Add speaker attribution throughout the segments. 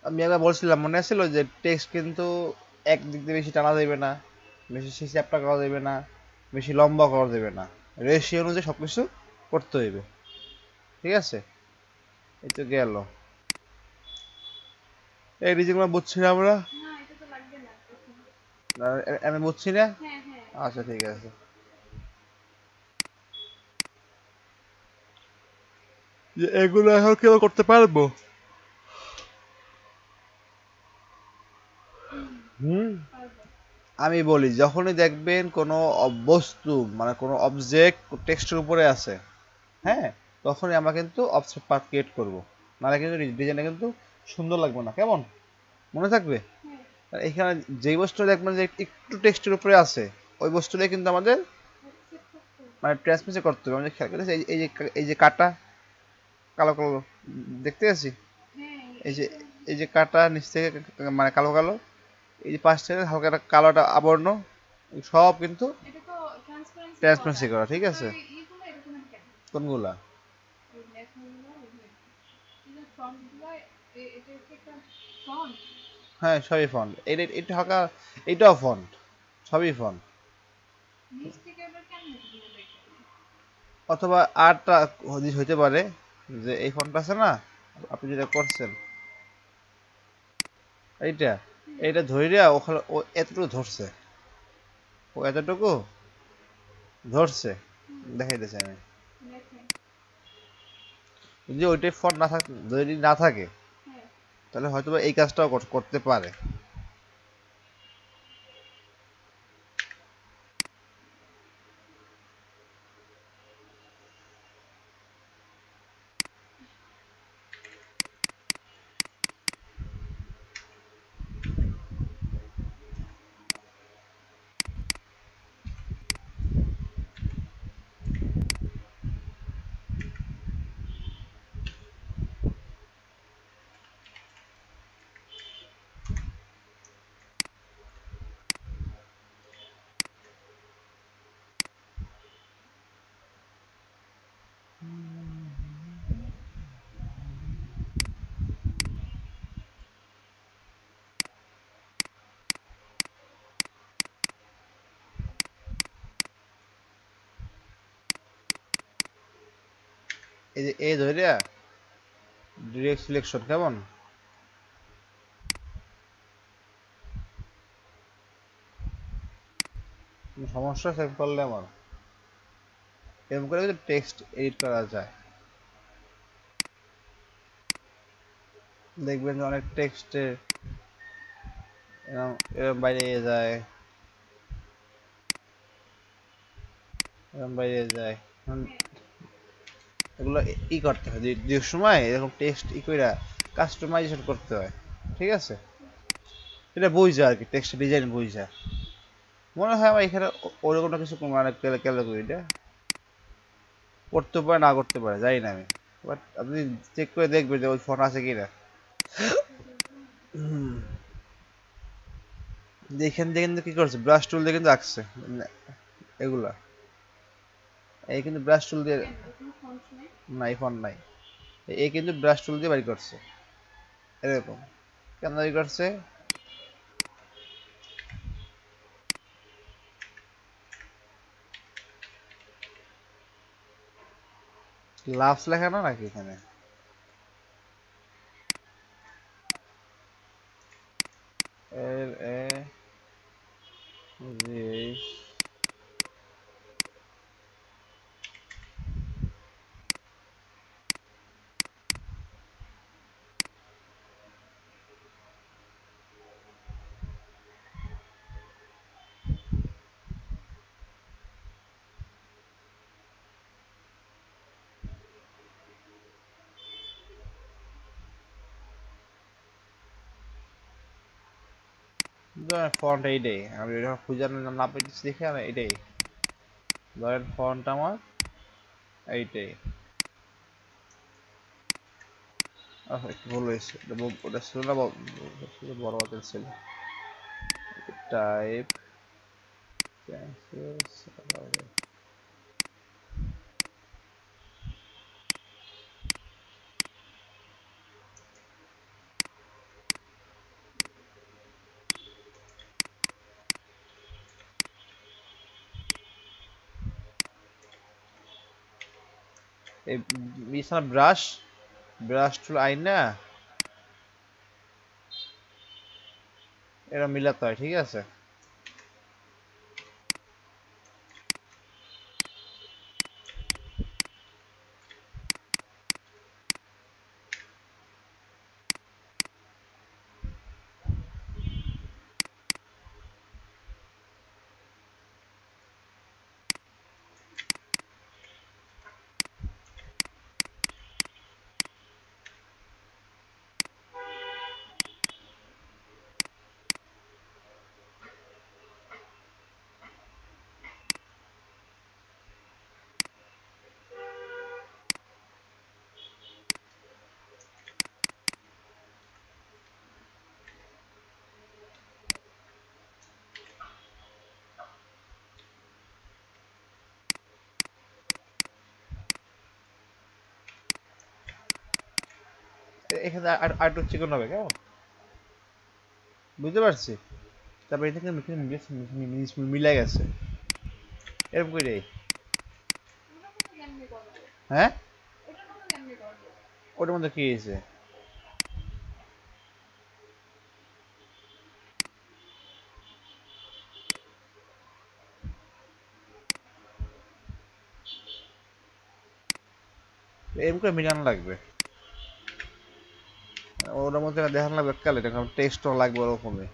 Speaker 1: আমি একবার বলছিলাম মনে আছিল যে টেক্সট কিন্তু এক দিক দিয়ে বেশি টানা যাবে না, বেশি চ্যাপ্টা করা যাবে না, বেশি লম্বা করা যাবে না, রেশিও অনুযায়ী সবকিছু করতে হইবে। ঠিক আছে, এই তো গেল। এই রিজনগুলো বুঝছি না আমরা? আমি বুঝছি না। আচ্ছা ঠিক আছে। যে এগুলো এখন কেউ করতে পারবো? হুম, আমি বলি যখনই দেখবেন কোনো বস্তু মানে কোনো অবজেক্ট টেক্সটের উপরে আছে, হ্যাঁ, তখনই আমরা কিন্তু অবজেক্ট পার্ট ক্রিয়েট করবো, নাহলে কিন্তু ডিজাইনটা কিন্তু সুন্দর লাগবে না। কেমন, মনে থাকবে? আর এখানে যেই বস্তু দেখবেন যে একটু টেক্সটের উপরে আছে, ওই বস্তুটাই কিন্তু আমাদের মানে ট্রান্সমিশন করতে হবে। আমাদের খেয়াল করেছি এই যে কাটা কালো কালো দেখতে আছি, এই যে এই যে কাটা নিচ থেকে মানে কালো কালো, এই যে পাশ থেকে হালকা একটা কালোটা আবরণ, সব কিন্তু ট্রান্সপারেন্সি করা। ঠিক আছে, কোনগুলা? হ্যাঁ সবই ফন্ট, এটা এটা হালকা, এটাও ফন্ট, সবই ফন্ট। অথবা আরটা হদিস হইতে পারে যে এই ফন্ট আছে না, আপনি যেটা করছেন এইটা, এইটা ধইরা ওখানে ও এতটুকু ধরছে, ও এতটুকু ধরছে, দেখাইতেছি আমি। যদি ওইটাই ফন্ট না থাক, যদি না থাকে, তাহলে হয়তো বা এই কাজটাও করতে পারে। এই যে এই ধইরা ডিরেক্ট সিলেকশন, কেমন সমস্যা সেভ করলে আমার এরকম করে কিন্তু টেক্সট এডিট করা যায়। দেখবেন যে অনেক টেক্সটে এরকম এরকম বাইরে যায়, এরকম বাইরে যায়। এগুলো ই করতে হয়, যে সময় এরকম টেক্সট ই কইরা কাস্টমাইজেশন করতে হয়। ঠিক আছে, এটা বুঝা আর কি, টেক্সট ডিজাইন বুঝা। মনে হয় আমার এখানে ওরকম কিছু মানে কেলে করি এটা করতে পারে না করতে পারে জানি না আমি, বাট আপনি চেক করে দেখবেন যে ওই ফোন আছে কিনা। এখান থেকে কিন্তু কি করছে, ব্রাশ টুল দিয়ে কিন্তু আঁকছে এগুলা। এই কিন্তু ব্রাশ টুল দিয়ে, নাই ফোন নাই, এই কিন্তু ব্রাশ টুল দিয়ে বাড়ি করছে এরকম। কেন বাড়ি করছে? লাভস লেখা না নাকি এখানে? এর এ জি, ফন্ট এইটাই, আমি যখন খুঁজে না পেতেছি দেখে আমি এটাই ধরেন ফন্ট আমার এইটাই। একটু ভুল হয়েছে, ওটা ছিল না বড় হাতের ছিল। টাইপ এই বিছানা ব্রাশ, ব্রাশ টুল আইনা এরা মিলাতে হয়, ঠিক আছে? এখানে আর আর একটু চিকন হবে, কেমন? বুঝতে পারছি। তারপর এটা কিন্তু মিলে গেছে এরকম করে। হ্যাঁ, ওটার মধ্যে কি হয়েছে? এরকম করে মিলানো লাগবে, ওটার মধ্যে দেখানো লাগবে কালে, টেস্টও লাগবে ওরকমই।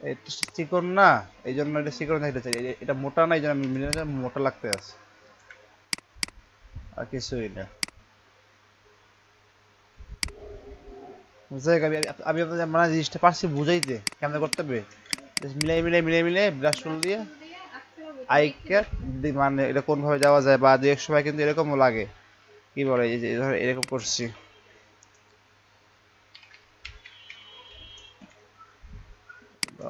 Speaker 1: এটা চিকন না, এই জন্য এটা চিকন থাকতে চাই। এটা মোটা না, এই জন্য আমি মিলে মোটা লাগতে আছে, আর কিছুই না। যাই হোক, আমি আপনাদের মানে জিনিসটা পারছি বুঝাইতে কেমন করতে হবে। Just মিলাই মিলাই মিলাই মিলাই ব্রাশ টুল দিয়ে আইকে মানে এটা কোন ভাবে যাওয়া যায়, বা দু এক সময় কিন্তু এরকমও লাগে, কি বলে, এই যে ধর এরকম করছি। তো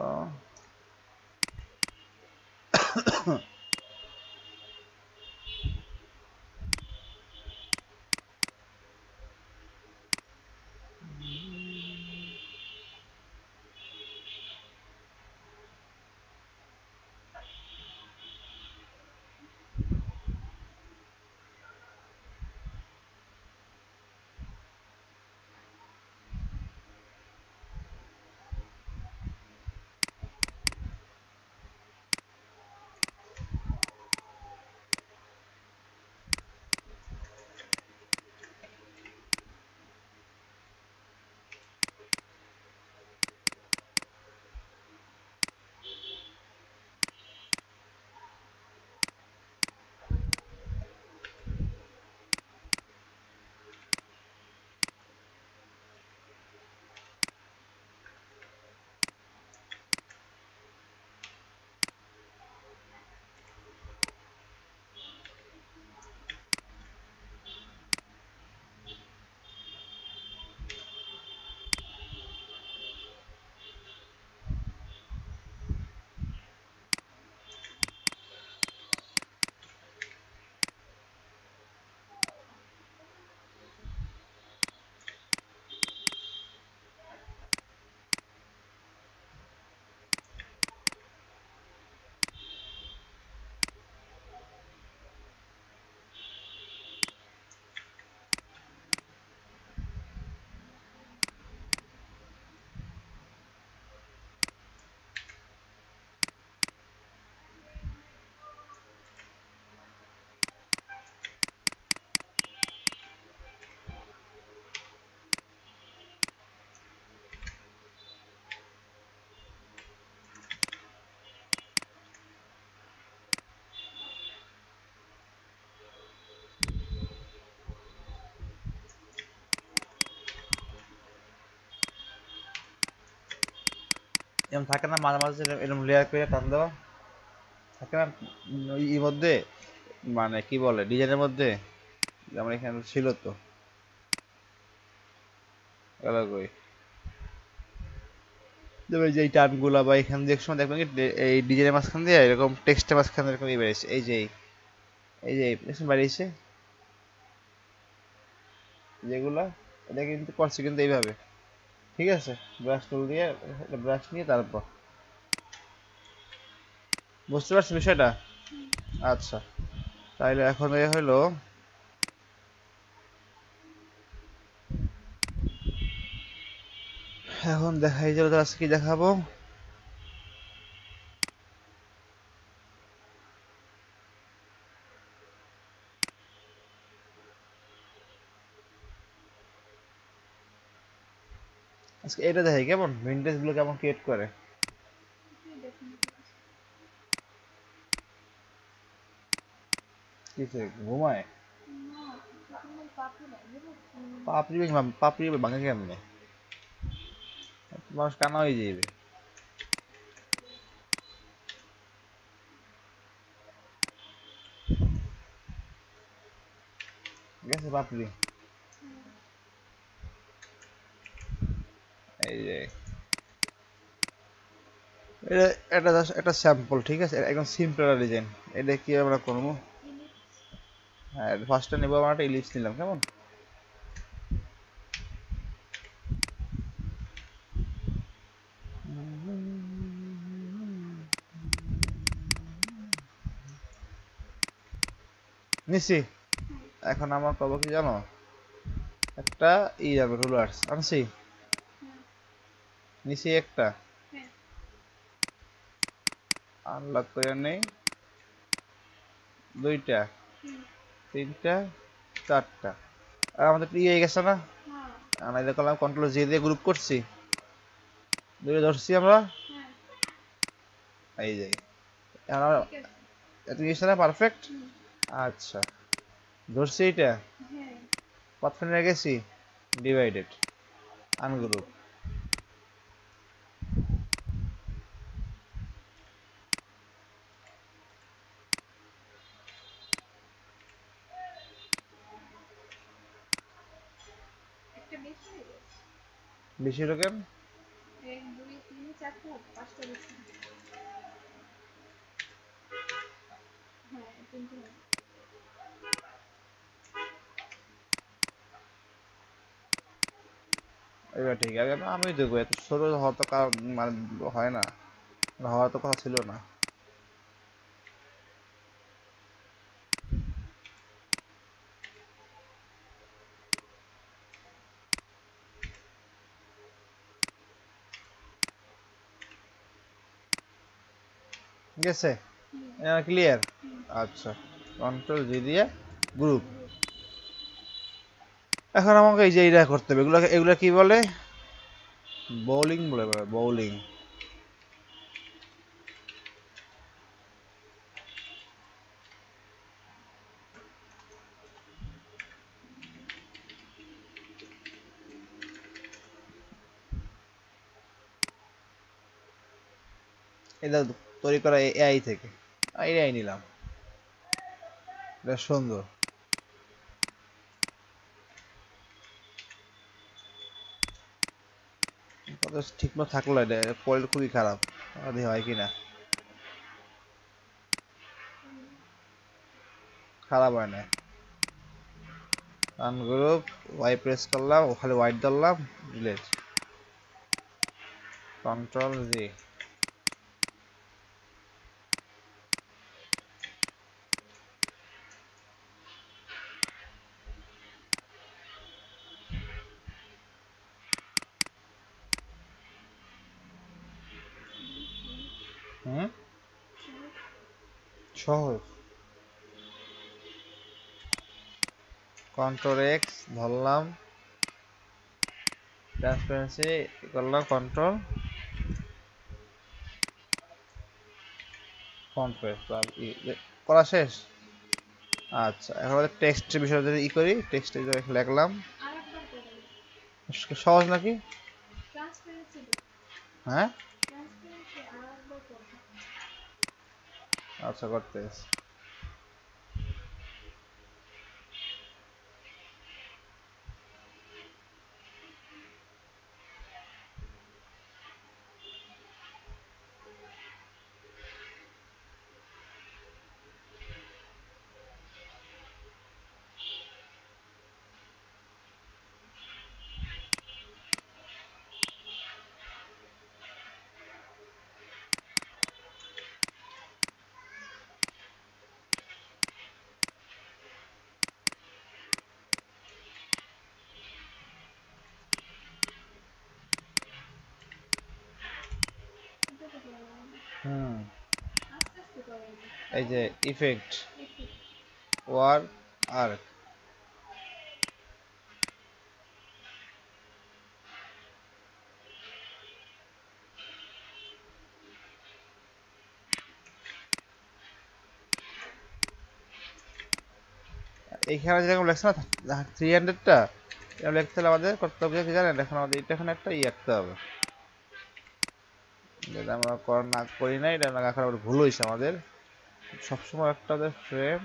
Speaker 1: এরকম থাকে না মাঝে মাঝে, এরকম লেয়ার করে টান দেওয়া থাকে না, মধ্যে মানে কি বলে ডিজাইনের মধ্যে, আমার এখানে ছিল তো, গেল কই? তবে যে এই টার্মগুলা বা এখান দিয়ে এক সময় দেখবেন কি এই ডিজাইনের মাঝখান দিয়ে এরকম টেক্সটের মাঝখানে এরকম বেরিয়েছে, এই যে এই যে দেখছেন বেরিয়েছে যেগুলা, এটা কিন্তু করছে কিন্তু এইভাবে, ঠিক আছে? ব্রাশ টুল দিয়ে, ব্রাশ নিয়ে তারপর, বুঝতে পারছেন বিষয়টা? আচ্ছা, তাইলে এখন এ হলো, এখন দেখাই যাবে তো আজকে কি দেখাবো। আজকে এটা দেখাই কেমন ভিন্টেজ গুলো কেমন ক্রিয়েট করে। কিসে ঘুমায়? পাপড়ি পাপড়ি ভাঙে কেমনে? মানুষ কানা হয়ে যাবে। গেছে পাপড়ি, এই যে এটা, এটা জাস্ট একটা স্যাম্পল, ঠিক আছে? এটা একদম সিম্পল একটা ডিজাইন। এটা কি আমরা করবো? হ্যাঁ, ফার্স্টে নেবো, আমরা একটা ইলিপস নিলাম কেমন। নিছি। এখন আমার পাবো কি জানো, একটা যাবে রুলার্স আনছি, নিচে একটা আনলক করে নেই, দুইটা, তিনটা, চারটা, আর আমাদের হয়ে গেছে না? আমরা এটা করলাম কন্ট্রোল জি দিয়ে গ্রুপ করছি, দুইটা ধরছি আমরা, এই যে আমরা এত গেছে না পারফেক্ট। আচ্ছা, ধরছি এটা, কতক্ষণ গেছি, ডিভাইডেড, আনগ্রুপ, বেশি রকম। এবার ঠিক আছে, আমি দেখবো এত ছোট হওয়ার তো মানে হয় না, হওয়ার তো কথা ছিল না। গেছে, ক্লিয়ার। আচ্ছা, কন্ট্রোল জি দিয়ে গ্রুপ। এখন আমাকে এই যে এইটা করতে হবে, এগুলো এগুলো কি বলে, বোলিং বলে, বোলিং। এটা তৈরি করা এআই থেকে, এআই নিলাম, এটা সুন্দর। কত ঠিক মতো থাকলো, এটা কোয়ালিটি খুবই খারাপ, দেখি হয় কিনা। খারাপ হয় না। আনগ্রুপ, ওয়াই প্রেস করলাম, ওখানে হোয়াইট ধরলাম, ডিলেট, কন্ট্রোল জি। হুম, সহজ। কন্ট্রোল এক্স ধরলাম, ট্রান্সপারেন্সি করলাম, কন্ট্রোল ফন্ট ফেস করা শেষ। আচ্ছা, এখন আমাদের টেক্সটের বিষয়ে যদি করি, টেক্সটে লিখলাম, সহজ নাকি? হ্যাঁ, আচ্ছা করতে। হুম, এই যে ইফেক্ট, ওয়ার্ক, আর্ক। এইখানে যেরকম লেখছে না 300টা, এরকম লিখতে হলে আমাদের করতে হবে কি জানেন, এখন আমাদের এটা এখানে একটা রাখতে হবে, যেটা আমরা না করি না, এটা এখন আবার ভুল হয়েছে আমাদের। সবসময় একটা আমাদের ফ্রেম,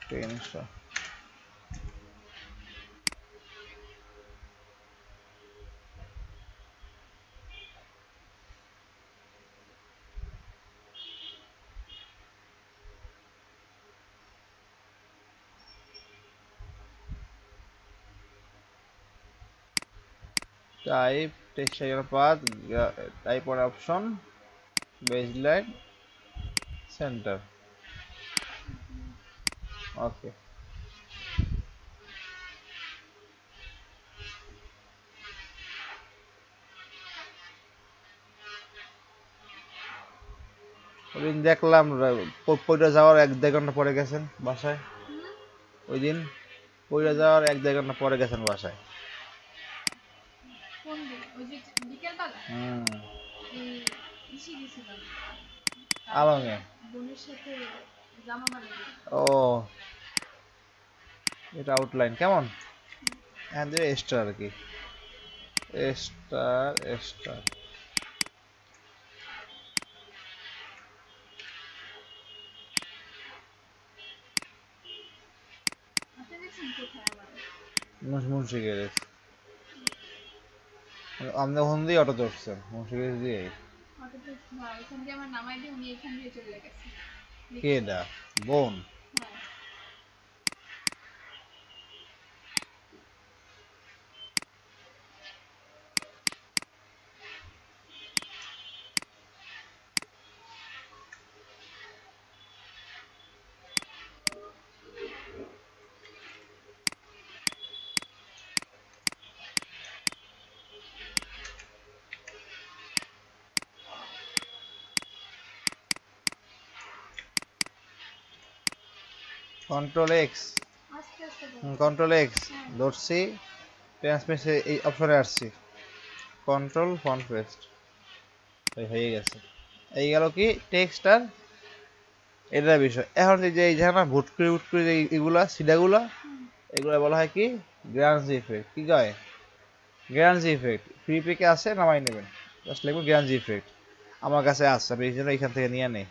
Speaker 1: জিনিসটা type, text path, type or option, baseline, centre. Okay, ওই দিন দেখলাম পইরা যাওয়ার 1-2 ঘন্টা পরে গেছেন বাসায়। ওই দিন পইরা যাওয়ার 1-2 ঘন্টা পরে গেছেন বাসায়। হুম, আলমে। ও, এটা আউটলাইন কেমন, হ্যাঁ দেবে স্টার আর কি, স্টার স্টার। মুন্সি গ্যারেজ, আপনি ওখান দিয়ে অটো ধরছেন মুন্সি গ্যারেজ দিয়ে? কে দা, বোন? কন্ট্রোল এক্স, কন্ট্রোল এক্স ধরছি, ট্রান্সমিট এই অপশনে আসছি, কন্ট্রোল ফন্ট পেস্ট হয়ে গেছে। এই গেল কি টেক্সট আর এটার বিষয়। এখন এই যে এই যে না ভুট করে যে এগুলা সিডাগুলা, এগুলা বলা হয় কি গ্রান্স ইফেক্ট। কি কয়? গ্রান্স ইফেক্ট। ফ্রি পেকে আছে, নামাই নেবেন, জাস্ট লিখবেন গ্রান্স ইফেক্ট। আমার কাছে আছে, আমি এই জন্য এখান থেকে নিয়ে নেই।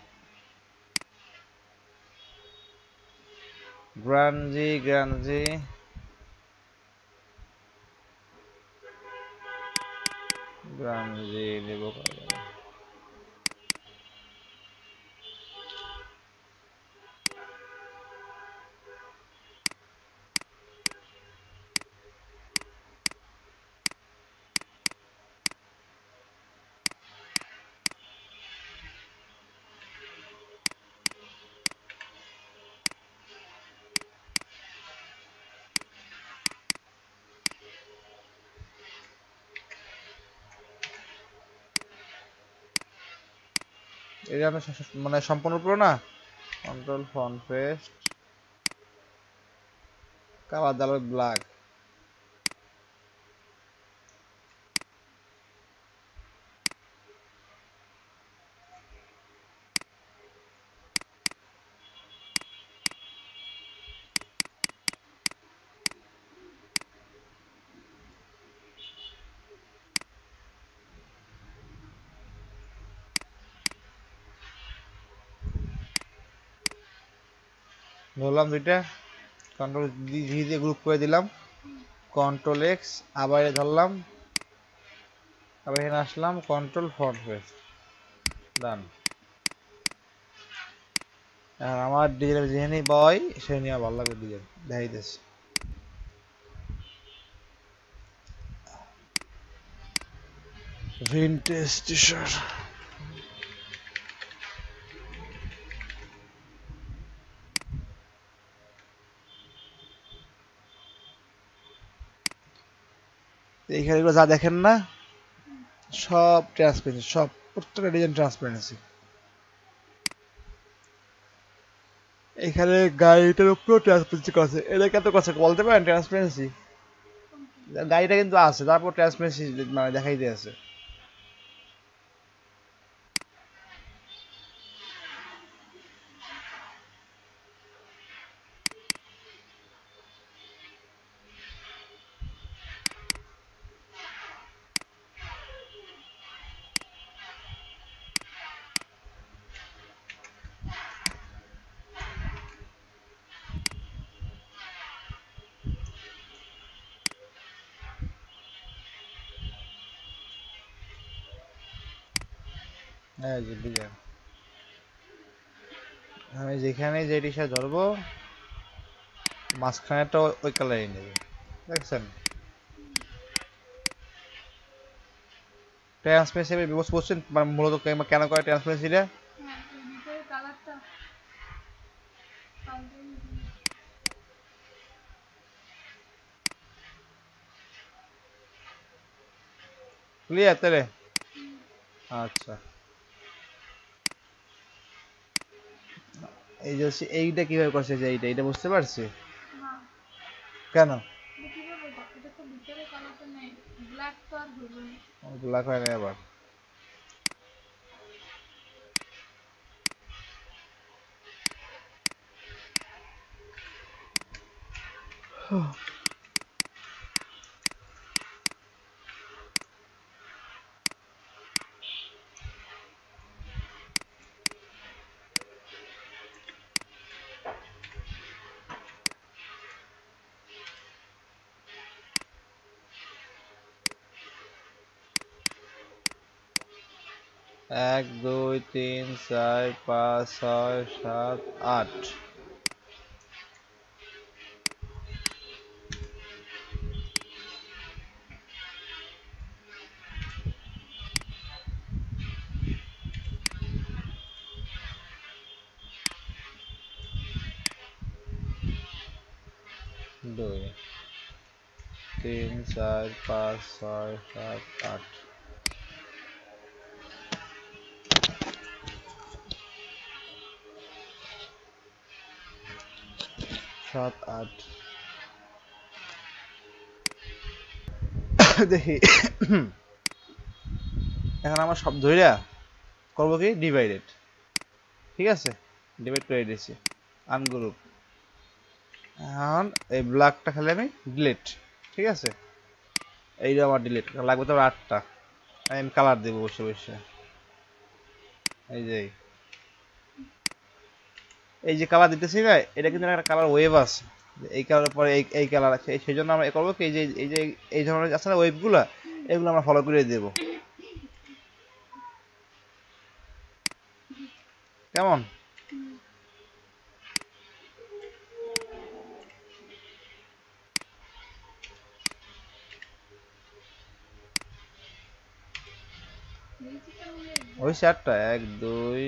Speaker 1: গ্রানজি গ্রানজি গ্রানজি নেব। এটা মানে সম্পূর্ণ পুরো না, কন্ট্রোল ফন্ট পেস্ট, কালার দালো ব্ল্যাক। ধরলাম দুইটা, কন্ট্রোল জি দিয়ে গ্রুপ করে দিলাম, কন্ট্রোল এক্স, আবার ধরলাম, আবার এখানে আসলাম, কন্ট্রোল ফ্রন্ট পেজ, ডান। আর আমার ডিজাইন যেখানেই বয় সে নিয়ে ভালো লাগবে ডিজাইন দেখাইতেছে। ভিনটেজ টি শার্ট, এইখানে যা দেখেন না সব ট্রান্সপারেন্সি, সব প্রত্যেকটা ডিজাইন ট্রান্সপারেন্সি। এখানে গাড়িটার উপরেও ট্রান্সপারেন্সি আছে, এটা কত কথা বলতে পারেন ট্রান্সপারেন্সি? গাড়িটা কিন্তু আছে, তারপর ট্রান্সপারেন্সি মানে দেখাইতে আছে। হ্যাঁ যে ডিজাইন, আমি যেখানে যে টি শার্ট ধরবো মাঝখানেটা ওই কালারই নেবে, দেখছেন? ট্রান্সপারেন্সি ব্যবস্থা করছেন মানে মূলত কেন করে ট্রান্সপারেন্সিটা? ক্লিয়ার তাহলে? আচ্ছা, এই যে এইটা কিভাবে করছে, যে এইটা এইটা বুঝতে পারছি। কেন ব্ল্যাক হয় না আবার? এক দুই তিন চার পাঁচ ছয় সাত আট, দুই তিন চার পাঁচ ছয় সাত আট, সাত আট। দেখি এখন আমার সব ধইরা করবো কি ডিভাইডেড, ঠিক আছে? ডিভাইড করে দিয়েছি, আনগ্রুপ। এখন এই ব্ল্যাকটা খালি আমি ডিলিট, ঠিক আছে? এইটা আমার ডিলিট লাগবে তো আটটা, আমি কালার দেবো বসে বসে। এই যে এই যে কালার দিতেছি না, এটা কিন্তু একটা কালার ওয়েভ আছে, এই কালারের পরে এই কালার আছে, সেই জন্য আমরা করবো কি এই যে এই ধরনের আছে না ওয়েভগুলা, এগুলো আমরা ফলো করে দেবো, কেমন? ওই চারটা, এক দুই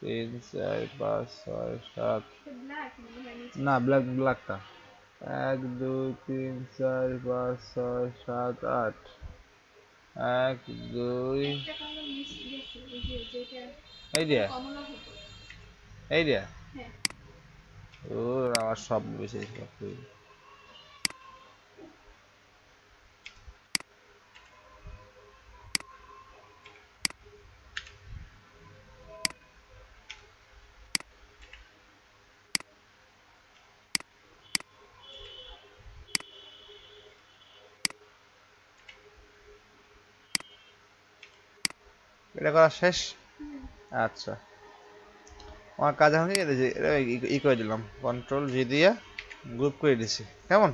Speaker 1: তিন চার পাঁচ ছয় সাত, না ব্ল্যাক ব্ল্যাকটা, এক দুই তিন চার পাঁচ ছয় সাত আট, এক দুই, এই দিয়া, এই দিয়া, ও আমার সব বেশি এটা করা শেষ। আচ্ছা, আমার কাজ এখন কি যে এটা ই করে দিলাম, কন্ট্রোল জি দিয়ে গ্রুপ করে দিছি কেমন।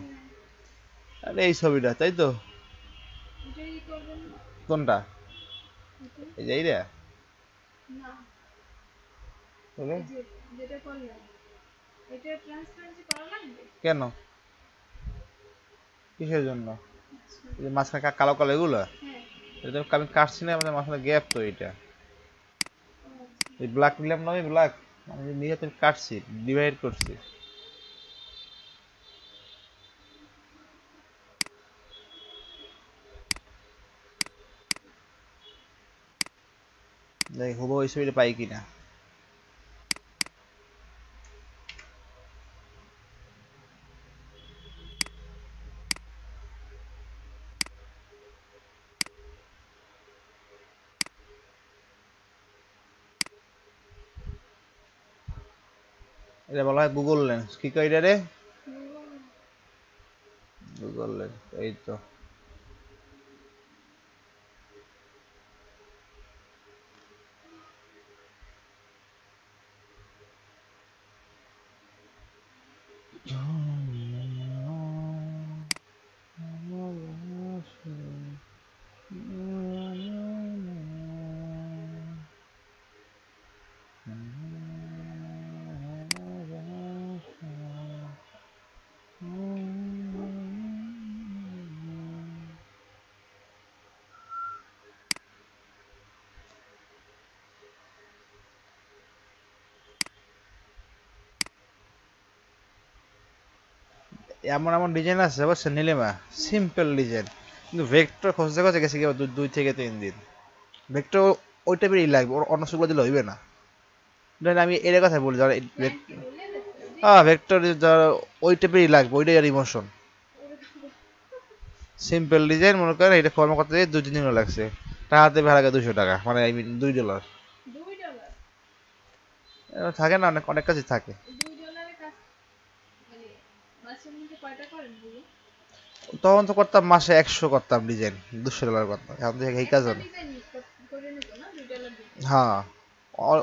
Speaker 1: আরে এই ছবিটা তাই তো। কোনটা? এই যে এইটা তাহলে কেন, কিসের জন্য? এই যে মাঝখানে কালো কালো এগুলো, এটা তো আমি কাটছি না, আমাদের মাঝখানে গ্যাপ তো এটা। এই ব্ল্যাক নিলাম না আমি, ব্ল্যাক আমি নিয়ে তো কাটছি, ডিভাইড করছি। দেখ হবো ওই ছবিটা পাই কিনা। এটা বলা হয় গুগল লেন্স, কি কয় এটা রে? গুগল লেন্স, এই তো। এমন এমন ডিজাইন আছে বুঝছেন নীলিমা, সিম্পল ডিজাইন, কিন্তু ভেক্টর খুঁজতে খুঁজতে গেছে কি 2 থেকে 3 দিন। ভেক্টর ওই টাইপেরই লাগবে, ওর অন্য সেগুলো দিলে হইবে না। ধরেন আমি এর কথা বলি, যারা হ্যাঁ ভেক্টর যারা ওই টাইপেরই লাগবে, ওইটাই আর ইমোশন। সিম্পল ডিজাইন মনে করেন, এটা ফর্ম করতে 2-3 দিন লাগছে। টাকাতে ভাড়া 200 টাকা, মানে আই মিন $2। থাকে না, অনেক অনেক কাজই থাকে। তখন তো করতাম মাসে 100 করতাম ডিজাইন, $200 করতাম, এখন তো এই কাজ না। হ্যাঁ,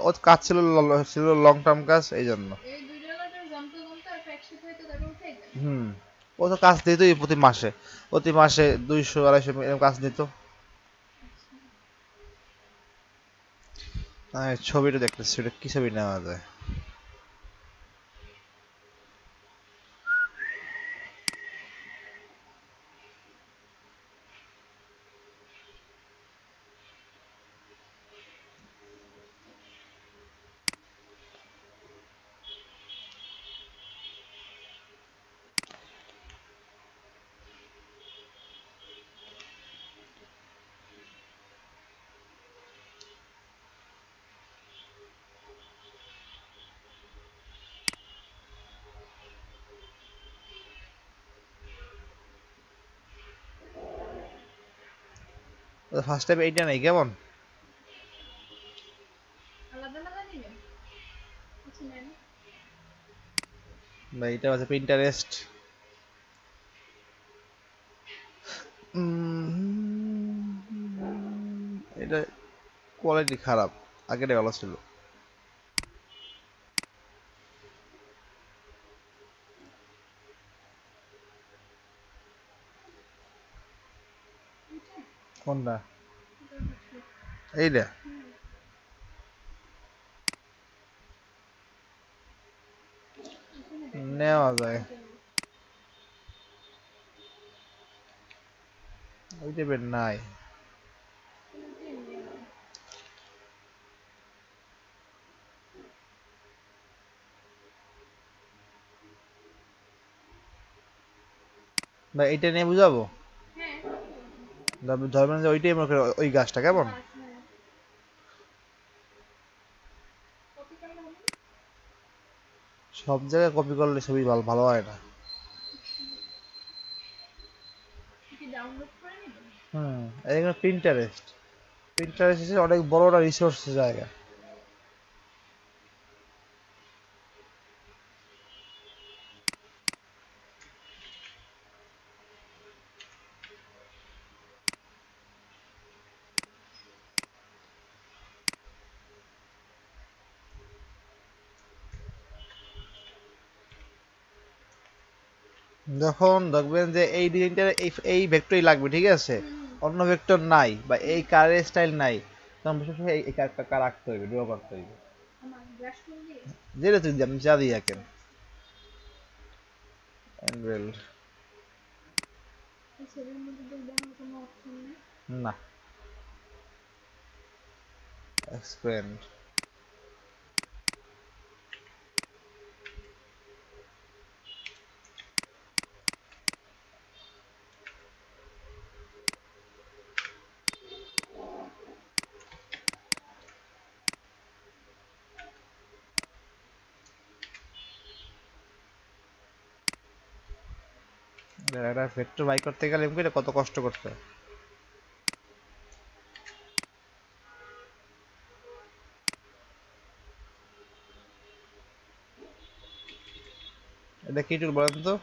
Speaker 1: ওর কাজ ছিল ছিল লং টার্ম কাজ, এই জন্য। হুম, ও তো কাজ দিতই প্রতি মাসে, প্রতি মাসে 200-250 এরকম কাজ দিত। ছবিটা দেখতেছি, ওটা কি ছবি নেওয়া যায়? ফার্স্ট টাইম এইটা নাই কেমন? বা এটা আছে পিন্টারেস্ট। এটা কোয়ালিটি খারাপ, আগেটা ভালো ছিল। কোনটা? এইটা নেওয়া যায়, ওই টাইপের নাই। বা এইটা নিয়ে বুঝাবো, ধরবেন যে ওইটাই মনে করে ওই গাছটা কেমন। সব জায়গায় কপি করলে ছবি ভালো ভালো হয় না। হুম, এখানে প্রিন্টারেস্ট, প্রিন্টারেস্ট অনেক বড় একটা রিসোর্স জায়গা। যখন দেখবেন যে এই ডিজাইনটার এই ভেক্টরই লাগবে, ঠিক আছে, অন্য ভেক্টর নাই বা এই কারের স্টাইল নাই, তখন বিশেষ করে এই কার আঁকতে হইবে, ড্র করতে হইবে। যেটা তুই আমি যা দিই আঁকেন অ্যানভেল না এক্সপ্যান্ড একটা ভেক্টর বাই করতে গেলে এমনি কত কষ্ট করতে হয়। এটা কি টুল বলেন তো?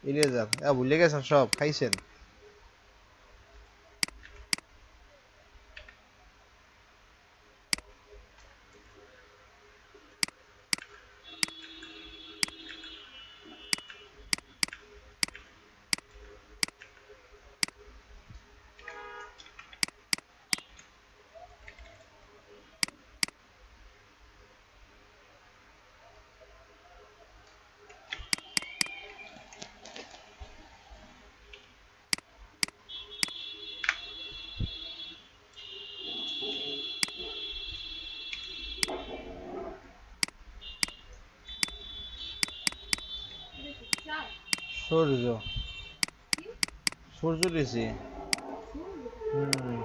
Speaker 1: ইরেজার। ভুলে গেছেন সব, খাইছেন। সূর্য, সূর্য দিছি। হুম,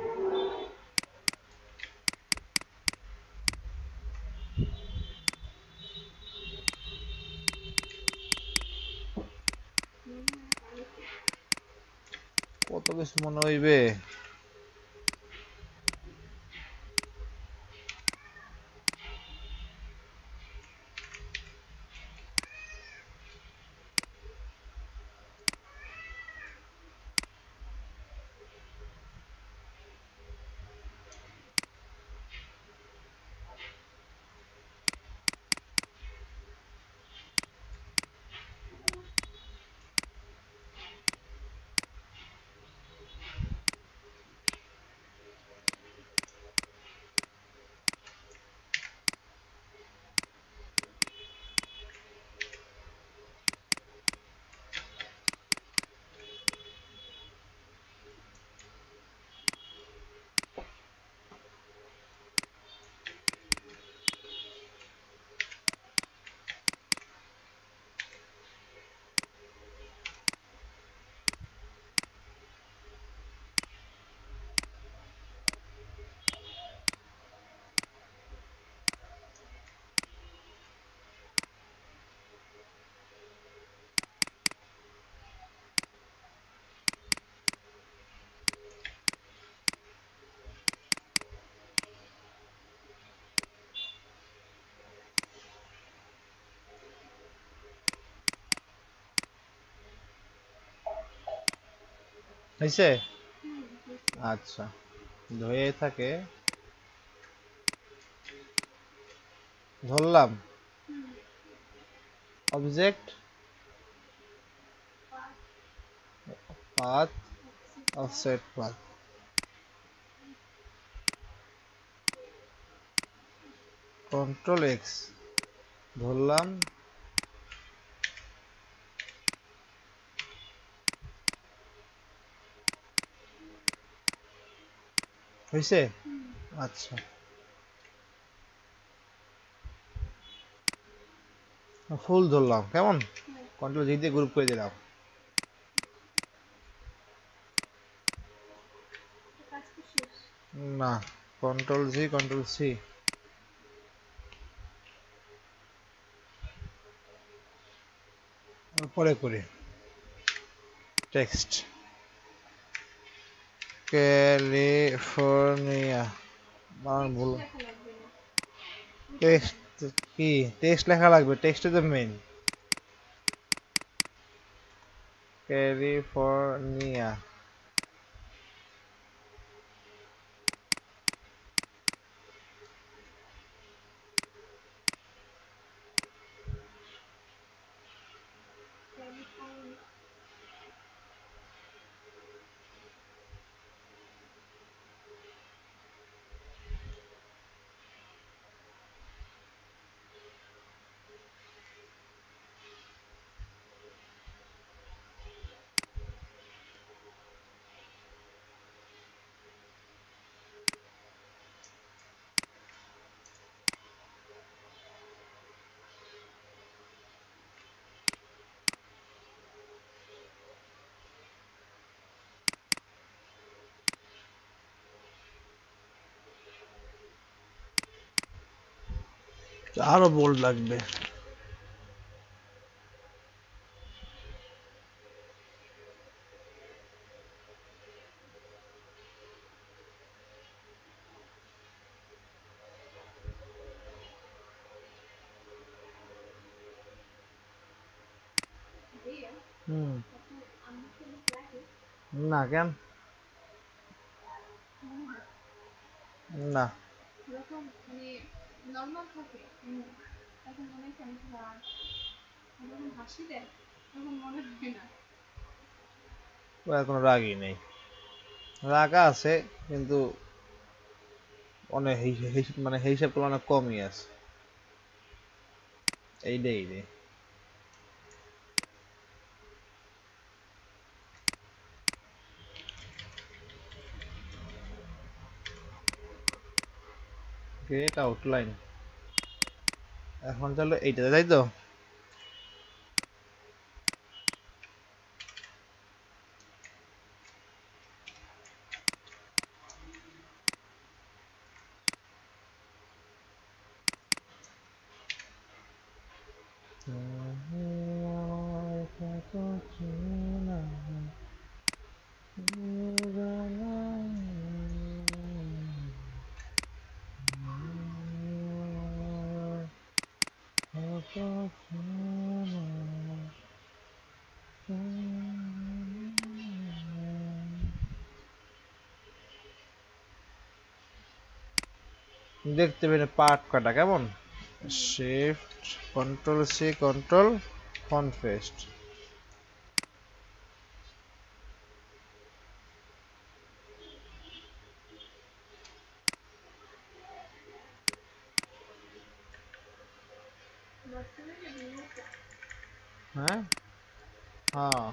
Speaker 1: কত কিছু মনে হইবে। হয়েছে? আচ্ছা, ধয়ে থাকে, ধরলাম object path offset path, control X, ধরলাম হয়েছে। আচ্ছা, ফুল ধরলাম কেমন, কন্ট্রোল জি দিয়ে গ্রুপ করে দিলাম। না, কন্ট্রোল জি কন্ট্রোল সি, পরে করি। টেক্সট ক্যালিফোর্নিয়া, বানান ভুল। টেক্সট কি, টেক্সট লেখা লাগবে, টেক্সটে তো মেইন। ক্যালিফোর্নিয়া, আরো বোল্ড লাগবে। হুম, না কেন? না, ওর কোনো রাগই নেই। রাগ আছে কিন্তু অনেক মানে হিসাব করলে অনেক কমই আছে। এইটাই রে। গ্রেট আউটলাইন এখন তাহলে এইটাতে, তাই তো? দেখতে পেলে পার্ট কাটা কেমন? Shift control C control font paste. হ্যাঁ হ্যাঁ,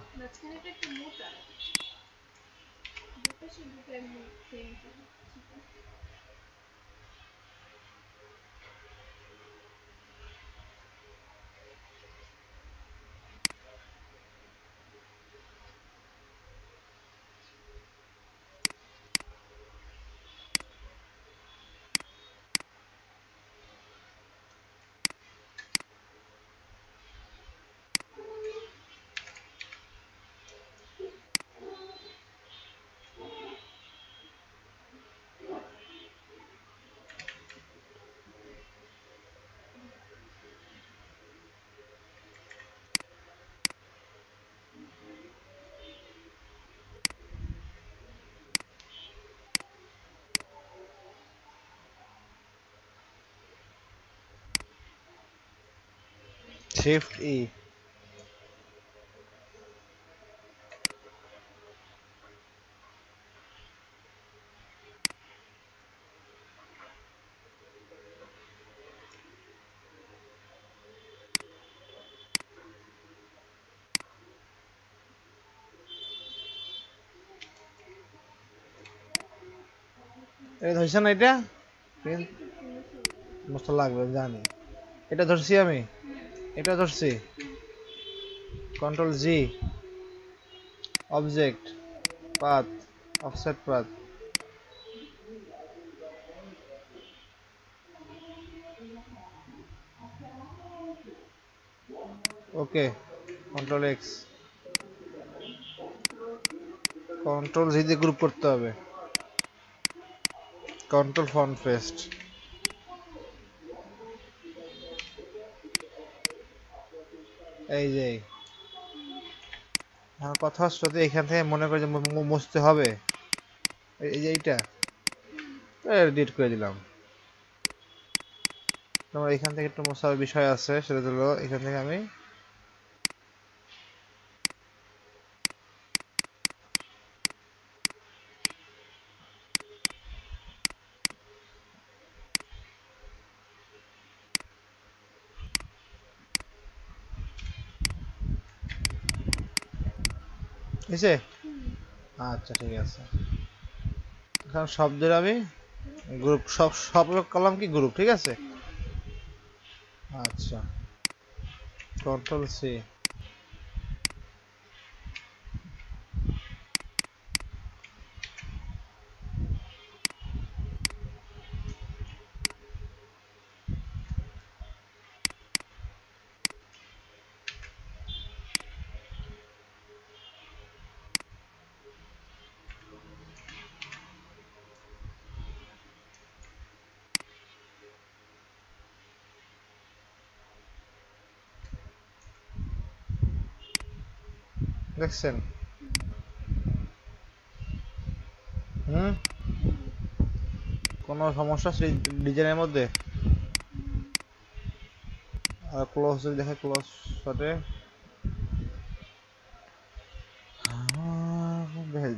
Speaker 1: শিফট ই। এটা ধরছে না, এটা মস্ত লাগবে জানি। এটা ধরছি আমি, এটা ধরছি। Control G, object path, offset path. Okay, control X, control G দিয়ে গ্রুপ করতে হবে। Control font paste. এই যে আমার কথা হচ্ছে, তো এখান থেকে মনে করে যে মুছতে হবে, এই যে এইটা ডিলিট করে দিলাম। তোমার এখান থেকে একটু মোছার বিষয় আছে, সেটা হলো এখান থেকে আমি এসে, আচ্ছা ঠিক আছে। এখন শব্দের আমি গ্রুপ, সব সব কলাম কি গ্রুপ, ঠিক আছে। আচ্ছা, কন্ট্রোল সি। দেখছেন? হুম, কোনো সমস্যা আছে ডিজাইনের মধ্যে? আর ক্লোজ যদি দেখে ক্লোজ শটে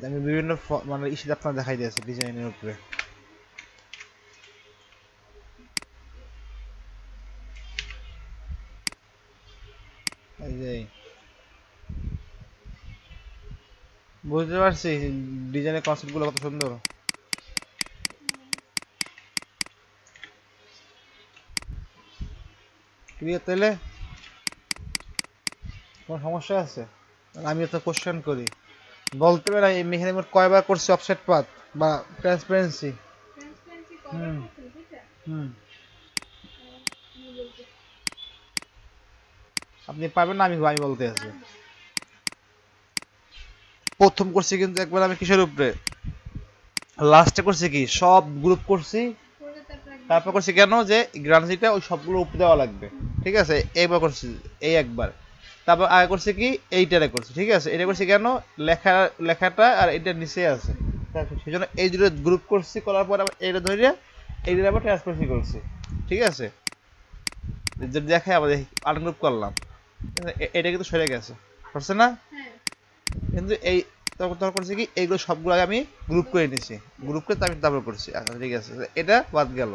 Speaker 1: আমি বিভিন্ন মানে ইস্যু আপনার দেখাই দিয়েছে ডিজাইনের উপরে। এই যে বুঝতে পারছি ডিজাইনের কনসেপ্ট গুলো কত সুন্দর। ক্লিয়ার তাইলে? কোনো সমস্যা আছে? আমি তো কোশ্চেন করি, বলতে পারে এখানে মোট কয়বার করছি অফসেট পাথ বা ট্রান্সপারেন্সি? হুম হুম আপনি পারবেন না? আমি আমি বলতে আছি। প্রথম করছি কিন্তু একবার আমি কিসের উপরে, লাস্টে করছি কি সব গ্রুপ করছি, তারপর করছি কেন যে গ্রান্সিটা ওই সবগুলো উপরে দেওয়া লাগবে, ঠিক আছে? এইবার করছি এই একবার, তারপর আগে করছি কি এইটারে করছি, ঠিক আছে? এটা করছি কেন, লেখা লেখাটা আর এটা নিচে আছে, সেই জন্য এই দুটো গ্রুপ করছি, করার পর আবার এইটা ধরে এইটার আবার ট্রান্সপারেন্সি করছি, ঠিক আছে? যদি দেখাই আবার আনগ্রুপ করলাম, এটা কিন্তু সরে গেছে, করছে না? কিন্তু এই তখন তখন করছি কি এইগুলো সবগুলো আগে আমি গ্রুপ করে নিছি, গ্রুপ করে আমি তারপর করছি। আচ্ছা ঠিক আছে, এটা বাদ গেল।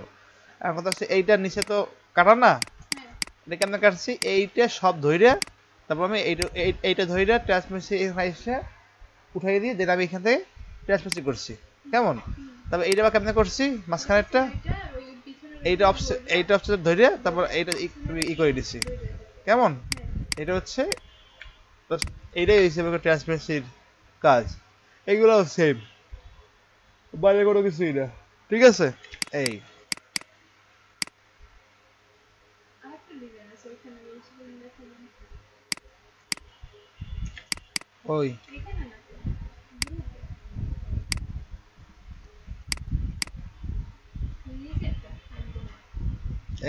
Speaker 1: এখন কথা হচ্ছে এইটার নিচে তো কাটা না, এটা কেমন কাটছি, এইটা সব ধইরে তারপর আমি এইটা এইটা ধইরে ট্রান্সপারেন্সি এসে উঠাই দিয়ে যেটা আমি এখান থেকে ট্রান্সপারেন্সি করছি, কেমন? তারপর এইটা আবার কেমনে করছি মাঝখানেরটা, এইটা অফসেট ধইরে তারপর এইটা ই করে দিছি, কেমন? এটা হচ্ছে এইটাই হিসেবে ট্রান্সপারেন্সির কাজ, এগুলো সেম, বাইরে কোনো কিছুই না, ঠিক আছে? এই ওই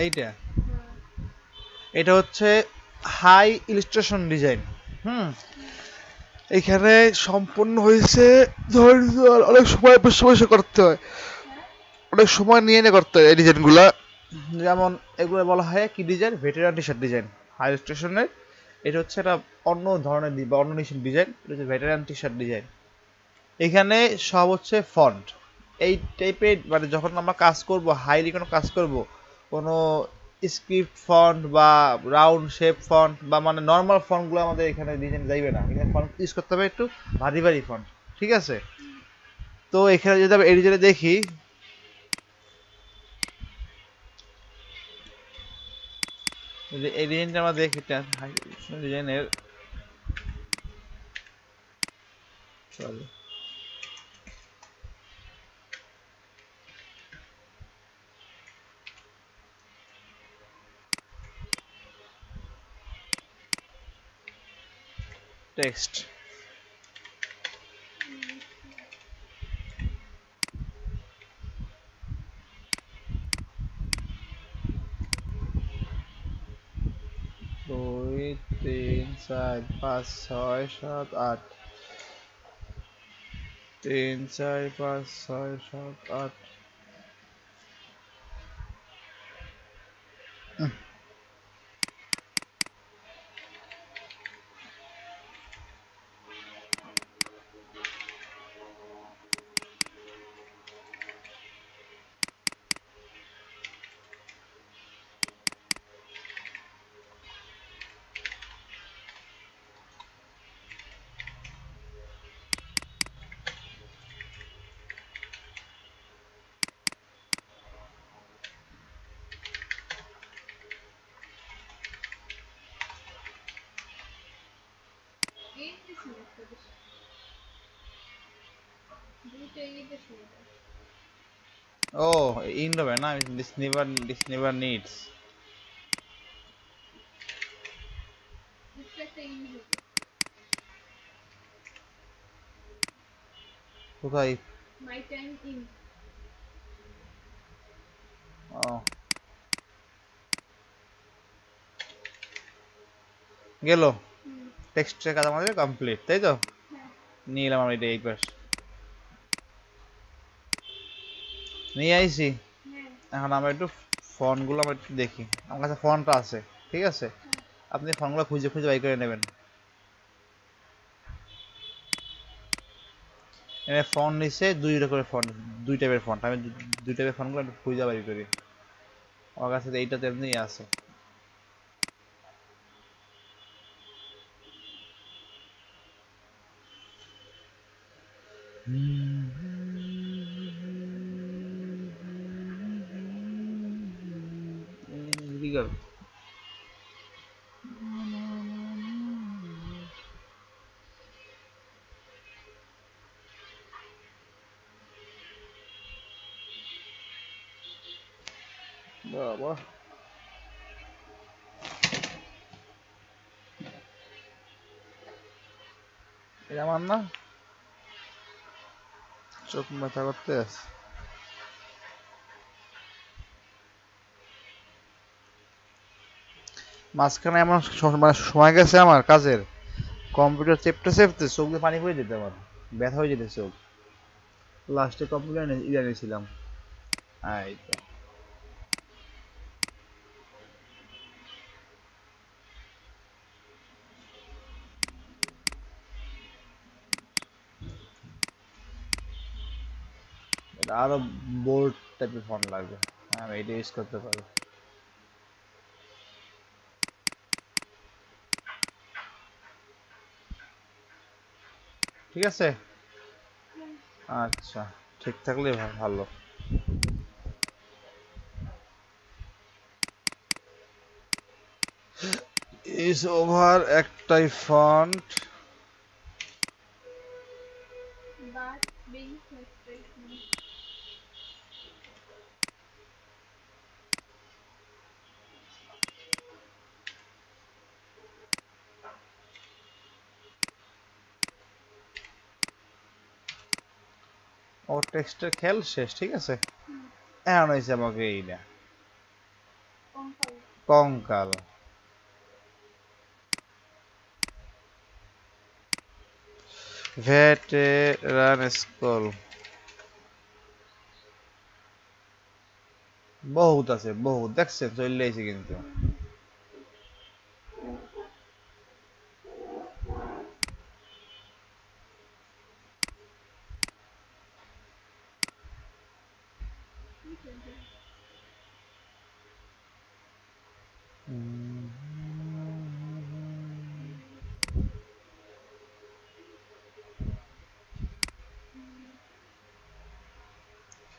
Speaker 1: এইটা, এটা হচ্ছে হাই ইলিস্ট্রেশন ডিজাইন। হুম, এখানে সম্পূর্ণ হয়েছে ধৈর্য আর অনেক সময় বসে বসে করতে হয়, অনেক সময় নিয়ে নিয়ে করতে হয় এই ডিজাইনগুলা। যেমন এগুলো বলা হয় কি design, veteran T shirt design, high স্টেশনের। এটা হচ্ছে একটা অন্য ধরনের বা অন্য ডিজাইন, এটা হচ্ছে ভেটেরান টি শার্ট ডিজাইন। এখানে সব হচ্ছে ফন্ট এই টাইপের, মানে যখন আমরা কাজ করব, হাইলি কোনো কাজ করব, কোনো স্ক্রিপ্ট ফন্ট বা রাউন্ড শেপ ফন্ট বা মানে নর্মাল ফন্টগুলো আমাদের এখানে ডিজাইন যাইবে না, এখানে ফন্ট ইউজ করতে হবে একটু ভারী ভারী ফন্ট, ঠিক আছে? তো এখানে যদি আমরা এই ডিজাইনে দেখি, এই ডিজাইনটা আমরা দেখি ডিজাইনের, sorry text, 2 3 4 5 6 7 8, 3 4 5 6 7 8। Oh, Indo na, this never needs. কোথায়? ও গেল। টেক্সটের কাজ আমাদের কমপ্লিট, তাই তো? নিয়ে এলাম আমরা এটা এই পাশ নিয়ে আইছি। এখন আমরা একটু ফন্টগুলো আমরা একটু দেখি, আমার কাছে ফন্টটা আছে, ঠিক আছে? আপনি ফন্টগুলো খুঁজে খুঁজে বাই করে নেবেন। এখানে ফন্ট নিচে দুইটা করে ফন্ট, দুই টাইপের ফন্ট, আমি দুই টাইপের ফন্টগুলো একটু খুঁজে বাই করি। আমার কাছে এইটা তেমনি আছে। কি কর বাবা, এটা আমার না, চোখ ব্যথা করতে আছে। মাঝখানে এমন মানে সময় গেছে আমার কাজের, কম্পিউটার চেপতে চেপতে চোখ দিয়ে পানি পড়ে যেত, আমার ব্যথা হয়ে যেত চোখ। লাস্টে কম্পিউটার এনেছিলাম। এই তো, এটা আরো বোল্ড টাইপের ফোন লাগবে, আমি এটা ইউজ করতে পারি। ঠিক আছে, আচ্ছা, ঠিক থাকলে ভালো। ইজ ওভার একটাই ফন্ট। ও টেক্সটের খেল শেষ, ঠিক আছে? এখন হয়েছে আমাকে এইটা কঙ্কাল। ভেটেরান স্কুল বহুত আছে, বহুত দেখছেন, চলে আইছে কিন্তু।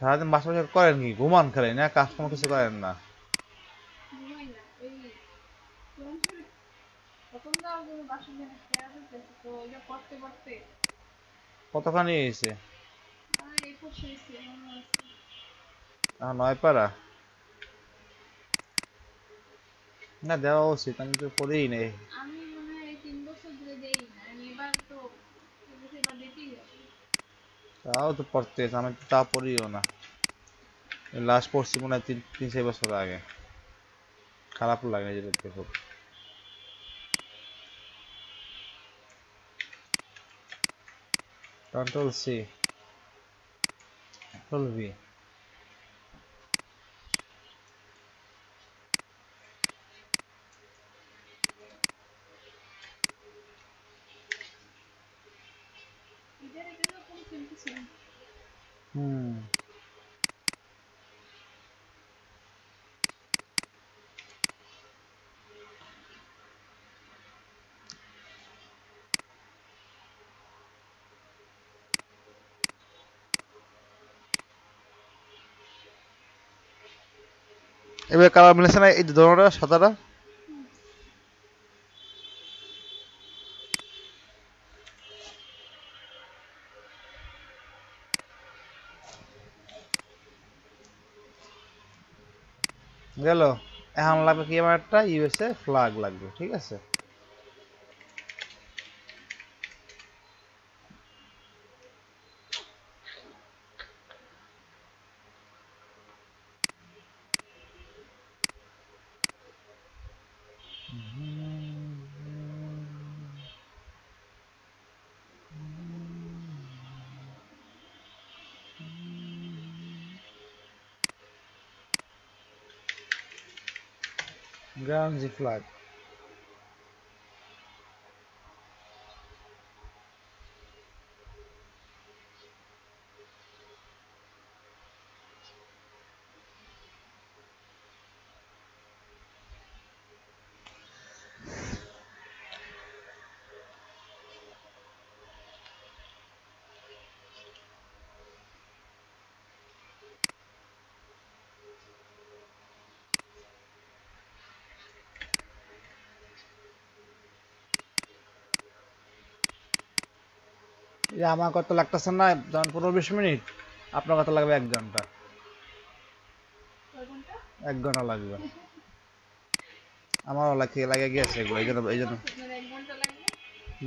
Speaker 1: সারাদিন বাসা বাসা করেন কি, ঘুমান খালি না, কাজ কোনো কিছু করেন না? কতখানি হয়েছে? নয় পারা? না, দেওয়া উচিত, আমি তো পড়েই নেই। তাও তো পড়তে, আমি তো তা পড়িও না। লাস্ট পড়ছি মনে হয় 3-4 বছর আগে। খারাপ লাগে নিজের দেখতে খুব। Control C, control V। হুম, এবার কালার মিলেছে না এই ধরনের সাদাটা? গেল। এখন লাগবে কি, আমার একটা USA ফ্ল্যাগ লাগবে, ঠিক আছে? গ্রাউন্ড জি ফ্ল্যাগ। আমার কত লাগতেছে না, যখন 15-20 মিনিট, আপনার কত লাগবে 1 ঘন্টা। 1 ঘন্টা লাগবে। আমারও লাগে লাগে গিয়েছে এগুলো, এই জন্য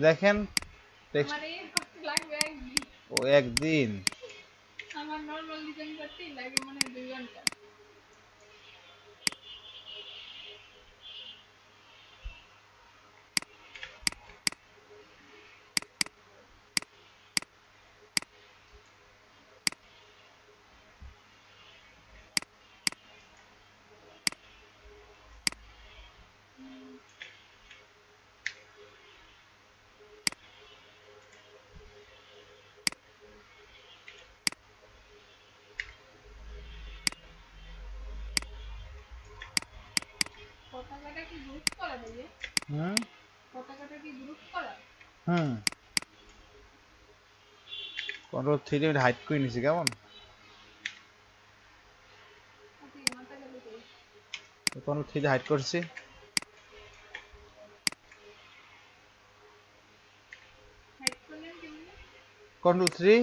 Speaker 1: দেখেন টেক্সট। ও একদিন। হুম হুম, Ctrl 3 আমি হাইড করে নিছি কেমন। Ctrl 3 হাইড করছি। Ctrl 3।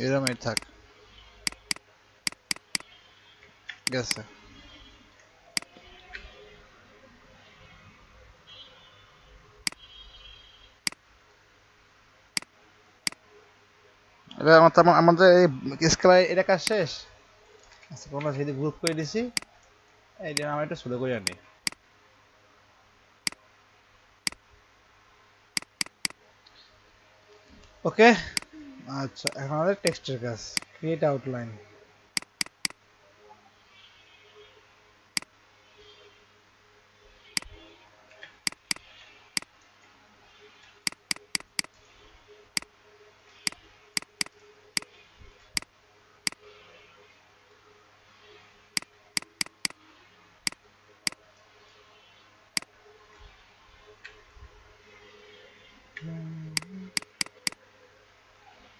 Speaker 1: এরমই থাক, গেছে। এটা আমাদের এই স্কেলার এটা কাজ শেষ। আচ্ছা, কোনো যদি গ্রুপ করে দিছি, এই যে আমি একটা ছোট করে আনি। ওকে। আচ্ছা, এখন আমাদের টেক্সটের কাজ, ক্রিয়েট আউটলাইন।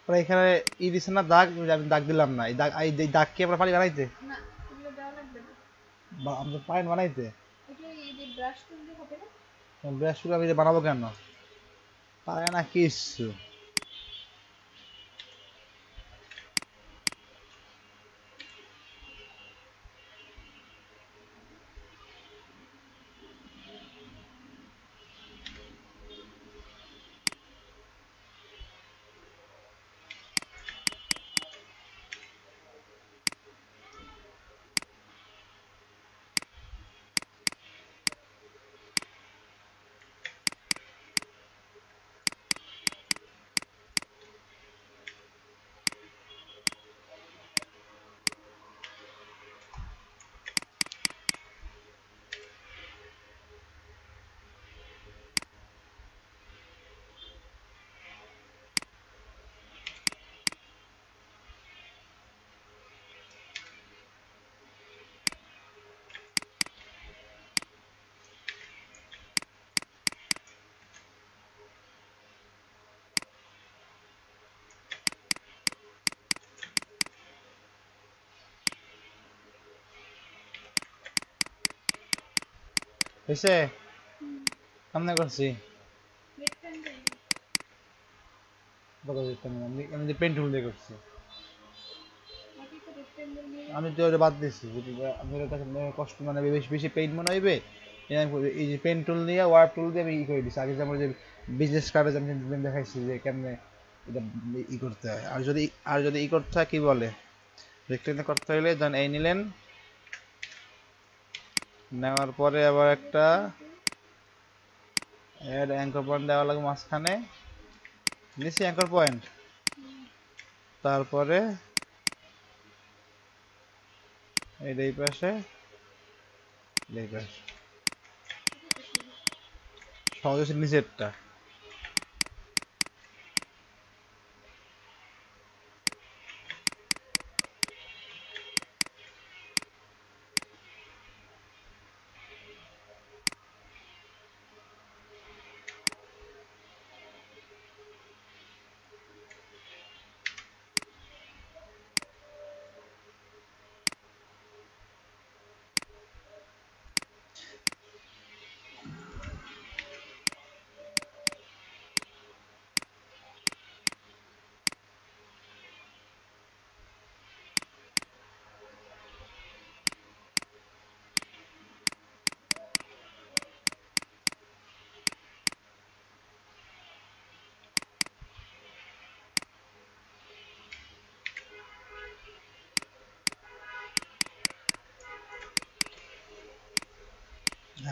Speaker 1: পরে এখানে ই দিছে না দাগ, আমি দাগ দিলাম না, এই দাগ কি আমরা পারি বানাইতে? আমরা পারি না বানাইতে। ব্রাশ টুল আমি বানাবো কেন? পারে না কিছু। হয়েছে? কেমনে করছি? বলো দিতাম না। আমি যে পেন টুল দিয়ে করছি। আমি তো ওটা বাদ দিছি। যদি আপনাদের কাছে মনে হয় কষ্ট মানে বেশি বেশি পেইন মনে হইবে, এই যে পেন টুল নিয়ে ওয়ার্প টুল দিয়ে আমি ই করে দিছি। আগে যেমন যে বিজনেস কার্ডে যেমন দেখাইছি যে কেমনে এটা ই করতে হয়। আর যদি ই করতে হয় কি বলে, রেক্টেনে করতে হইলে দেন এই নিলেন, নেওয়ার পরে আবার একটা এর অ্যাঙ্কর পয়েন্ট দেওয়া লাগবে মাঝখানে। নিচে অ্যাঙ্কর পয়েন্ট, তারপরে এই পাশে এই পাশে সহজ হচ্ছে নিচেরটা।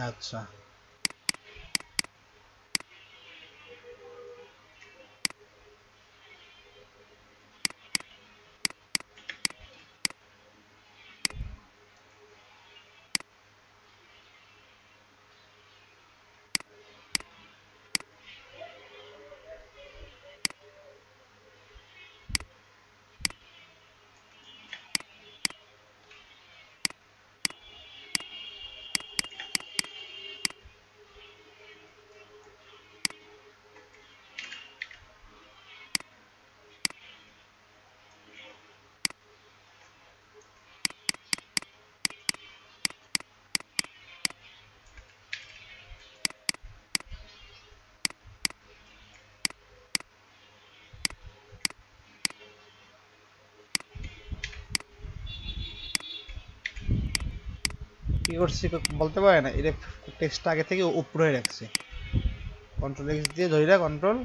Speaker 1: আচ্ছা, কি করছি বলতে পারে না, এটা টেক্সটটা আগে থেকে উপরে রাখছি। কন্ট্রোল এক্স দিয়ে ধরি না, কন্ট্রোল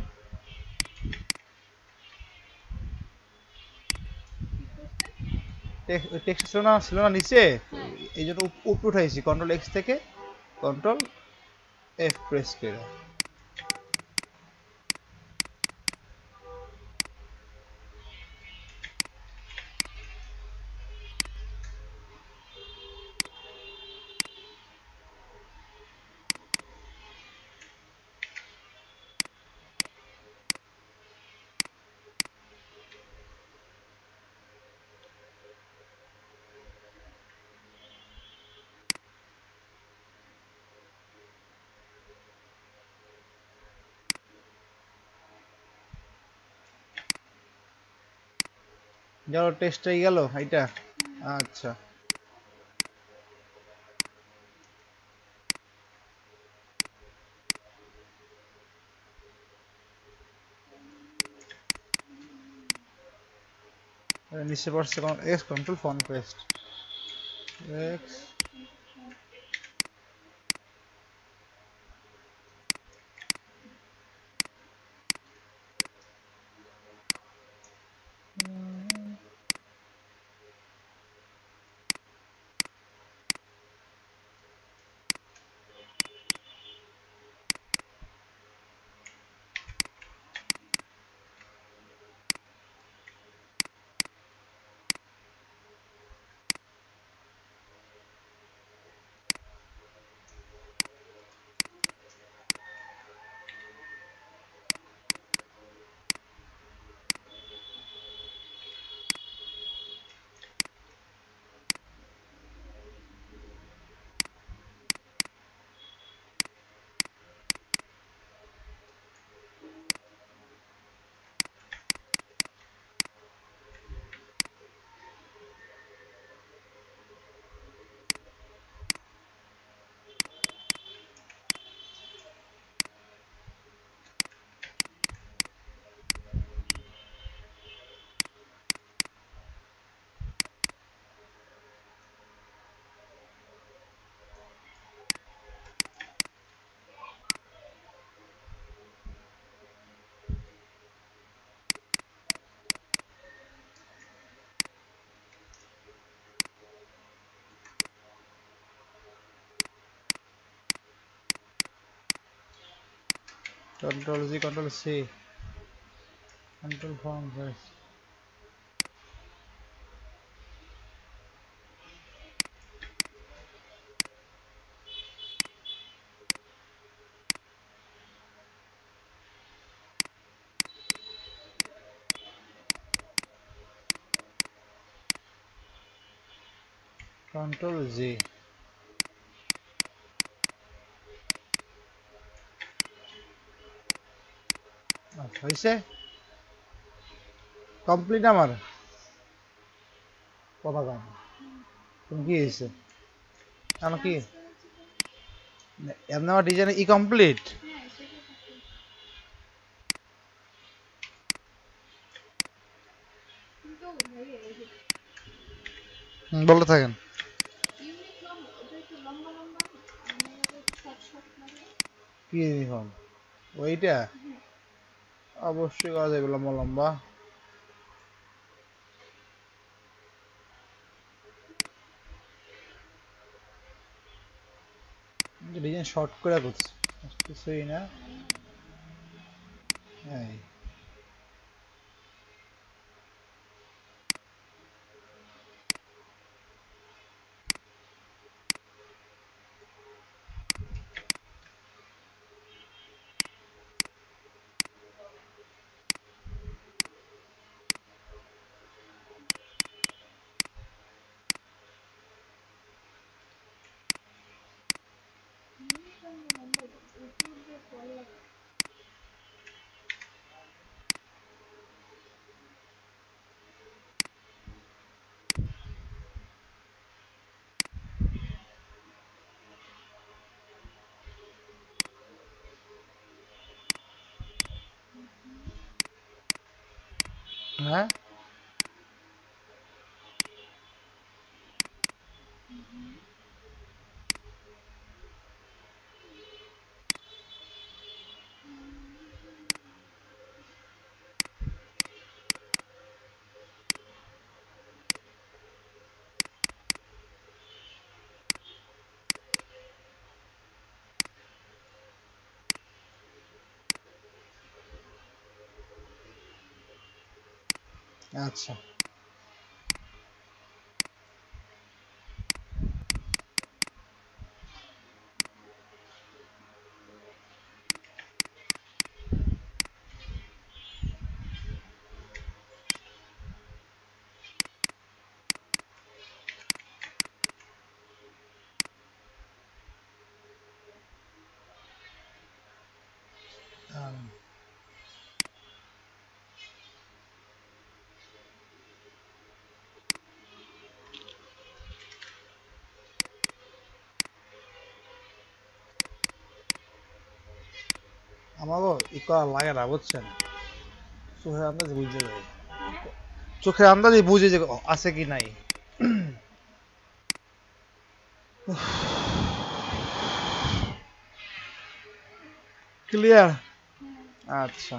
Speaker 1: টেক্সট ছিল না নিচে, এই জন্য উপরে উঠাইছি কন্ট্রোল এক্স থেকে, কন্ট্রোল এফ প্রেস করে। গেল টেক্সটাই গেল এইটা। আচ্ছা, নিচে পড়ছে X control font paste X. Control Z, Control C, Control Form, yes. Control Z. হয়েছে কমপ্লিট আমার কথা কম তুমি কি হয়েছে আমার কি এমনি আমার ডিজাইন ই কমপ্লিট বলতে থাকেন কি ইউনিফর্ম ওইটা অবশ্যই করা যাবে লম্বা লম্বা ডিজাইন শর্ট করে করছি কিছুই না এই হ্যাঁ আচ্ছা আমারও ই করা লাগে না বুঝছেন চোখের আন্দাজে বুঝে যায় চোখের আন্দাজে বুঝে যে আছে কি নাই ক্লিয়ার আচ্ছা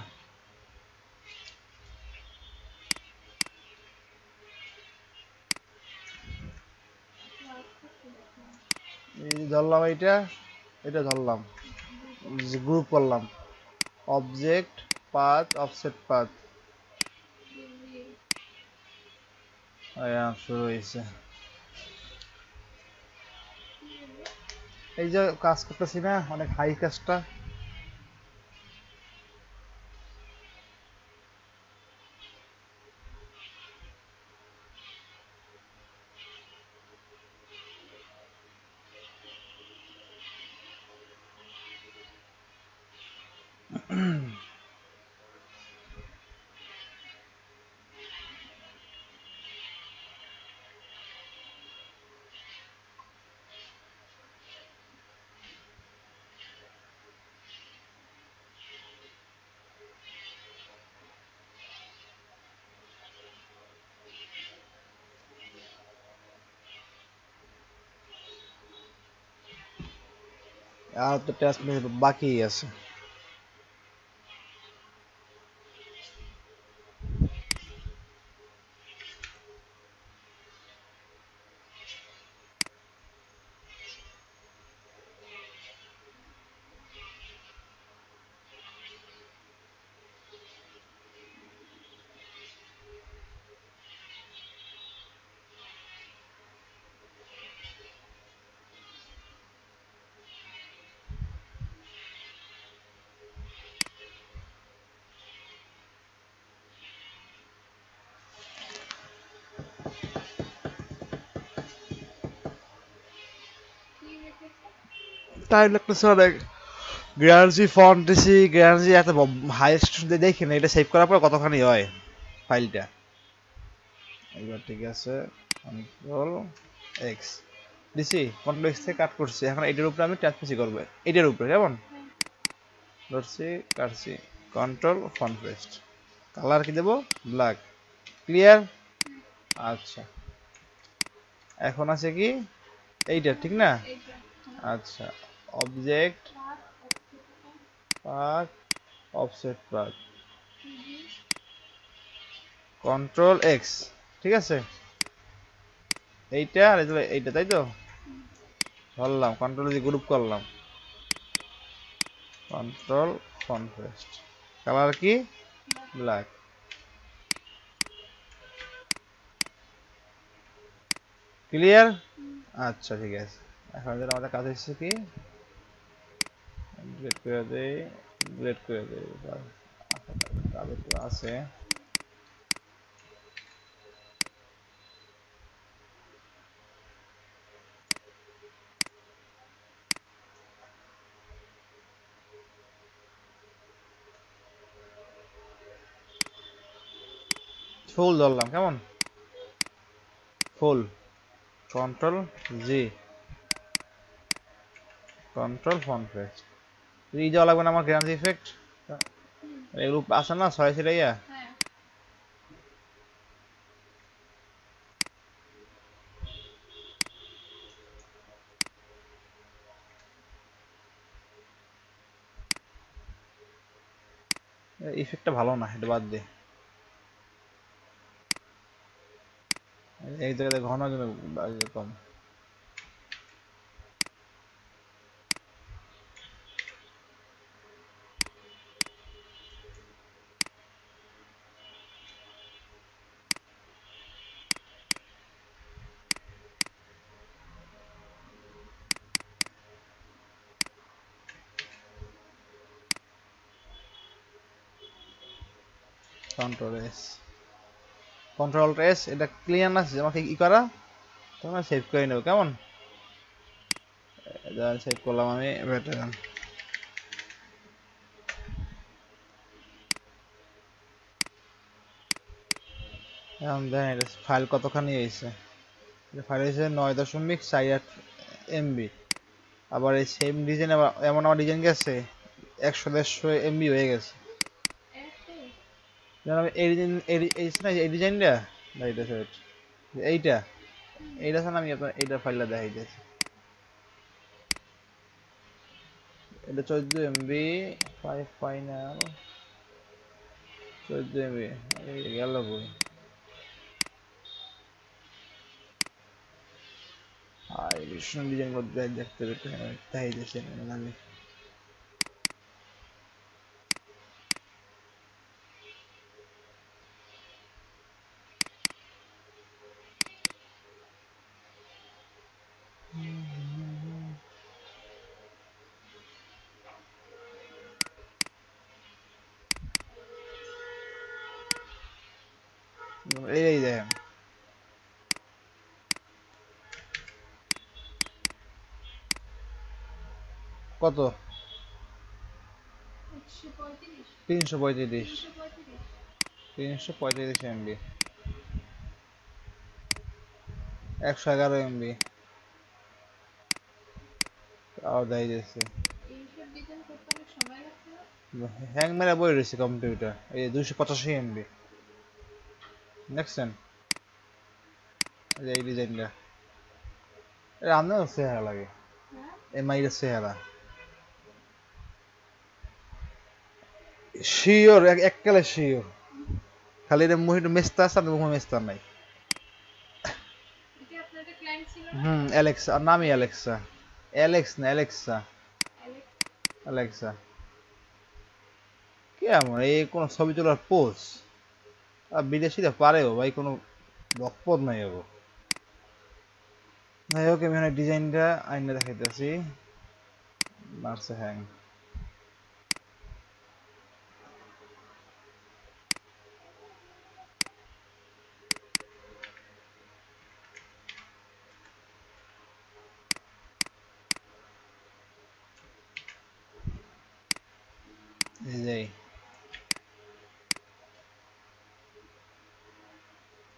Speaker 1: এই যে ধরলাম এইটা এটা ধরলাম গ্রুপ করলাম অবজেক্ট পাথ অফসেট পাথ শুরু হয়েছে এই যে কাজ করতেছি না অনেক হাই কাজটা আর তো টেস্ট বাকি আছে টাইম লাগতেছে অনেক। গ্রান্সি ফন্ট দিছি, গ্রান্সি এত হাই দেখি না, এটা সেভ করার পর কতখানি হয় ফাইলটা। এবার ঠিক আছে, কন্ট্রোল এক্স দিছি, কন্ট্রোল এক্স থেকে কাট করছি। এখন এটার উপরে আমি ট্যাপ করবো, এটার উপরে কেমন ধরছি কাটছি, কন্ট্রোল ফন্ট পেস্ট, কালার কি দেবো ব্ল্যাক, ক্লিয়ার। আচ্ছা এখন আছে কি এইটা, ঠিক না? আচ্ছা object path offset path control x, ঠিক আছে এইটা আর এইটা, তাই তো ধরলাম, কন্ট্রোল দিয়ে গ্রুপ করলাম, কন্ট্রোল ফন্ট পেস্ট, কালার কি ব্ল্যাক, ক্লিয়ার। আচ্ছা ঠিক আছে, এখন আমাদের কাজ হচ্ছে কি ডিলিট করে দেই, ডিলিট করে দেই, কাজ একটু আছে। ফুল ধরলাম, কেমন ফুল, control G, control font paste, ই যাওয়া লাগবে না আমার গ্রান্স ইফেক্ট এগুলো আছে না ছয় ছিটাইয়া, ইফেক্টটা ভালো না, এটা বাদ দে, এই জায়গাতে ঘন কম, কন্ট্রোল এস, কন্ট্রোল এস, এটা ক্লিয়ার না আমাকে ই করা, তোমরা সেভ করে নেবো কেমন, সেভ করলাম আমি ভেটেরান। এখন দেখেন এটা ফাইল কতখানি হয়েছে, ফাইল হয়েছে 9.48 MB, আবার এই সেম ডিজাইন আবার এমন আমার ডিজাইন গেছে 100-150 MB হয়ে গেছে। আমি এই ডিজাইনটা এইটা এইটা আমি আপনার এইটা ফাইলটা দেখাইতেছি, এটা 14 MB, 5 ফাইনাল 14 MB, গেল বই ডিজাইন করতে দেখতে দেখাইতেছি আমি। এই দেখেন কত 335, 335 MB, 111 MB, তাও দেখাইতেছে হ্যাং মেরা বই রয়েছে কম্পিউটার, এই 285 MB দেখছেন, এই ডিজাইনটা এটা আপনার চেহারা লাগে, এমআই এর চেহারা শিওর, এককালে শিওর, খালি এটা মুহিত মেস্তা আছে, আপনার মুখ মেস্তা নাই। অ্যালেক্সা, আর নামই অ্যালেক্সা, অ্যালেক্স না অ্যালেক্সা, অ্যালেক্সা কি এমন এই কোন ছবি তোলার পোজ, আর বিদেশিরা পারেও ভাই, কোনো বকপদ নাই এগো। যাই হোক আমি ডিজাইনটা আইনে দেখাইতেছি, মারছে হ্যাং,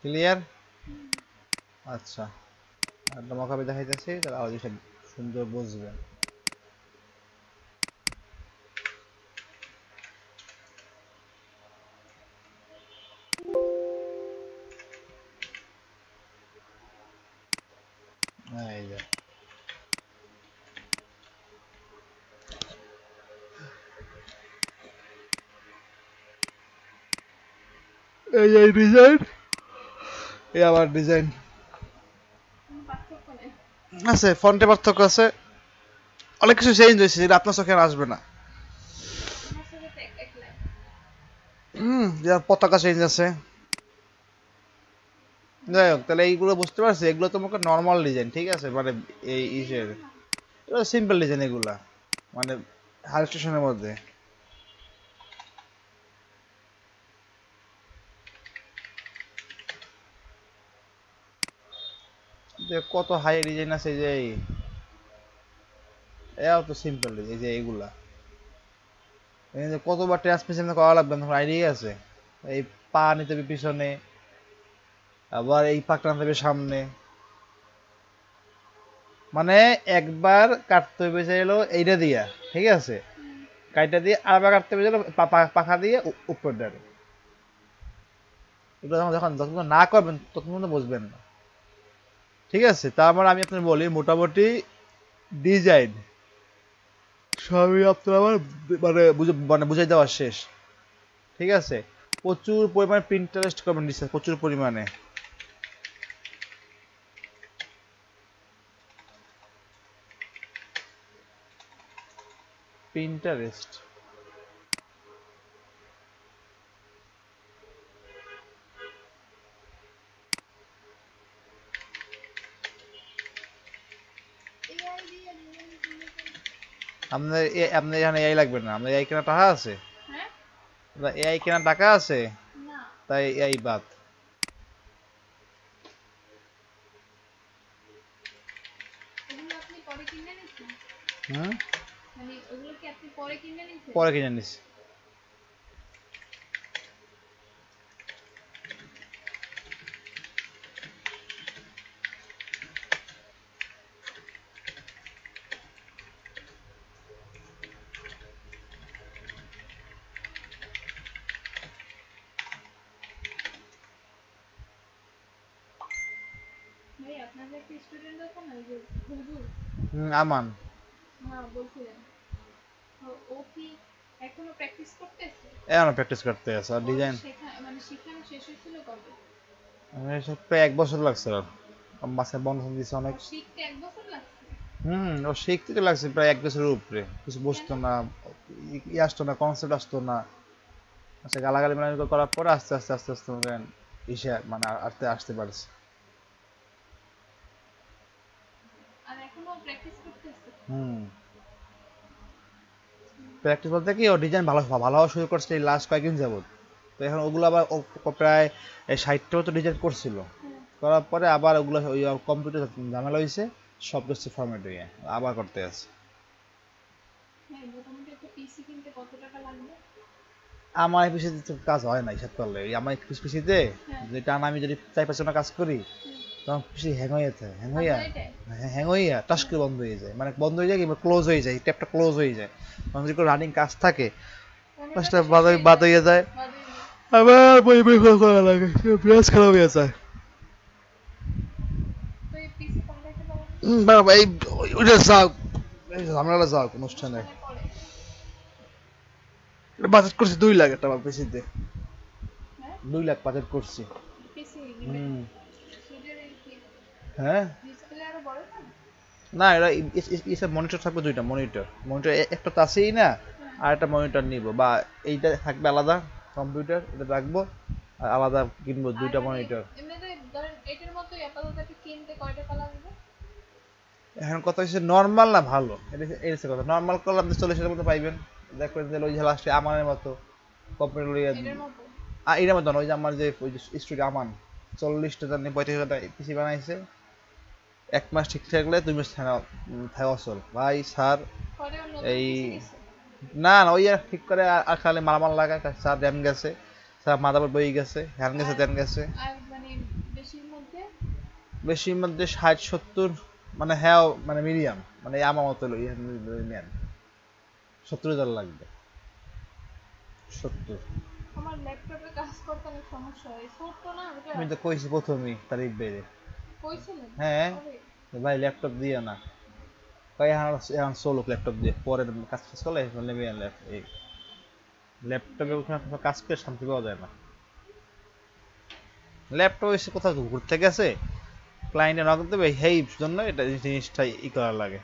Speaker 1: ক্লিয়ার? আচ্ছা, একটা মকাবি দেখাইতেছি, তাহলে আরো সব সুন্দর বুঝবেন। এই যে এই ডিজাইন, এই আবার ডিজাইন আছে, ফন্টে পার্থক্য আছে, অনেক কিছু চেঞ্জ হয়েছে যেটা আপনার চোখে আর আসবে না। যেমন পতাকা চেঞ্জ আছে। যাই হোক, তাহলে এইগুলো বুঝতে পারছি, এগুলো তোমাকে নর্মাল ডিজাইন, ঠিক আছে, মানে এই ইসের এগুলো সিম্পল ডিজাইন, এগুলা মানে হাই স্টেশনের মধ্যে। যে কত হাই ডিজাইন আছে, যে এও তো সিম্পল ডিজাইন, এই যে এইগুলা এই যে কতবার ট্রান্সমিশন করা লাগবে তখন আইডিয়া আছে। এই পা নিতে হবে পিছনে, আবার এই পা টানতে হবে সামনে, মানে একবার কাটতে হবে চাইলো এইটা দিয়া, ঠিক আছে, কাইটা দিয়ে আবার কাটতে হবে চাইলো পাখা দিয়ে উপর দেবে। এগুলো যখন যখন যখন না করবেন তখন কিন্তু বুঝবেন না, ঠিক আছে। তারপর আমি আপনার বলি মোটামুটি ডিজাইন সবই আপনার আমার মানে মানে বুঝাই দেওয়া শেষ, ঠিক আছে। প্রচুর পরিমাণে প্রিন্টারেস্ট করবেন রিসার্চ, প্রচুর পরিমাণে। প্রিন্টারেস্ট আপনার আপনার এখানে এআই লাগবে না, আপনার এআই কেনার টাকা আছে, এআই কেনার টাকা আছে, তাই এআই বাদ। হুম, পরে কিনে নিছি। আমান এখনো প্র্যাকটিস করতে আছে, আর ডিজাইন প্রায় 1 বছর লাগছে, আর মাসে বন্ধ দিছে অনেক। ও শিখতে তো লাগছে প্রায় 1 বছরের উপরে, কিছু বুঝতো না, আসতো না, কনসেপ্ট আসতো না। আচ্ছা, গালাগালি মানে করার পরে আস্তে আস্তে আস্তে আস্তে ইসে মানে আসতে আসতে পারছে। প্র্যাকটিস বলতে কি, ও ডিজাইন ভালো ভালো হওয়া শুরু করছে এই লাস্ট কয়েকদিন যাবত। তো এখন ওগুলো আবার প্রায় 60টা মতো ডিজাইন করছিল, করার পরে আবার ওগুলো ওই কম্পিউটার ঝামেলা হয়েছে, সব কিছু ফরম্যাট হয়ে আবার করতে আছে। আমার পিছিয়ে তো কাজ হয় না হিসাব করলে, আমার পিছিতে যেটা আমি যদি 4-5 ঘন্টা কাজ করি, তখন পিসি হ্যাং হইয়া টাস করে বন্ধ হয়ে যায়, মানে বন্ধ হয়ে যায় কিংবা ক্লোজ হয়ে যায়, ট্যাপটা ক্লোজ হয়ে যায়। তখন যদি রানিং কাজ থাকে, কাজটা বাদ হয়ে যায়, আবার বই বই করা লাগে, ব্রাশ খারাপ হয়ে যায়। বাবা এই ওইটা যাও, এই ঝামেলাটা যাও, অনুষ্ঠানে বাজেট করছি 2 লাখ একটা পিসিতে, 2 লাখ বাজেট করছি। হ্যাঁ, না এটা ইসব মনিটর থাকবে, 2টা মনিটর, মনিটর একটা তো আছেই না, আর একটা মনিটর নিব, বা এইটা থাকবে আলাদা কম্পিউটার, এটা রাখবো, আর আলাদা কিনবো 2টা মনিটর। এখন কথা হচ্ছে নর্মাল না ভালো, এটা এটা হচ্ছে কথা। নর্মাল করলে আপনি 40,000 মতো পাইবেন, দেখবেন যে ওই যে লাস্টে আমানের মতো কম্পিউটার লইয়া এটার মতো না, ওই যে আমার যে ওই স্টুডিও আমান 40,000 নিয়ে 35,000 পিসি বানাইছে, 1 মাস ঠিক থাকলে 2 মাস থাকে অচল ভাই স্যার। এই না না, ওই আর ঠিক করে আর খালি মালামাল লাগায়, স্যার র্যাম গেছে, স্যার মাদারবোর্ড বই গেছে, হ্যান গেছে, ত্যান গেছে। বেশির মধ্যে 60-70, মানে হ্যাঁ মানে মিডিয়াম, মানে আমার মতো নেন 70,000 লাগবে। 70।
Speaker 2: আমার ল্যাপটপে কাজ করতে অনেক সমস্যা হয়, ছোট না ওটা।
Speaker 1: আমি তো কইছি প্রথমেই তারিখ বেড়ে।
Speaker 2: কইছিলেন
Speaker 1: হ্যাঁ
Speaker 2: পরে?
Speaker 1: ভাই ল্যাপটপ দিয়ে না, কই এখন এখন চলুক ল্যাপটপ দিয়ে, পরে কাজ কাজ করলে নেবে এই ল্যাপটপে ওখানে কোনো কাজ করে শান্তি পাওয়া যায় না। ল্যাপটপ এসে কোথাও ঘুরতে গেছে, ক্লায়েন্টে নক দেবে, সেই জন্য এটা জিনিসটা করা লাগে।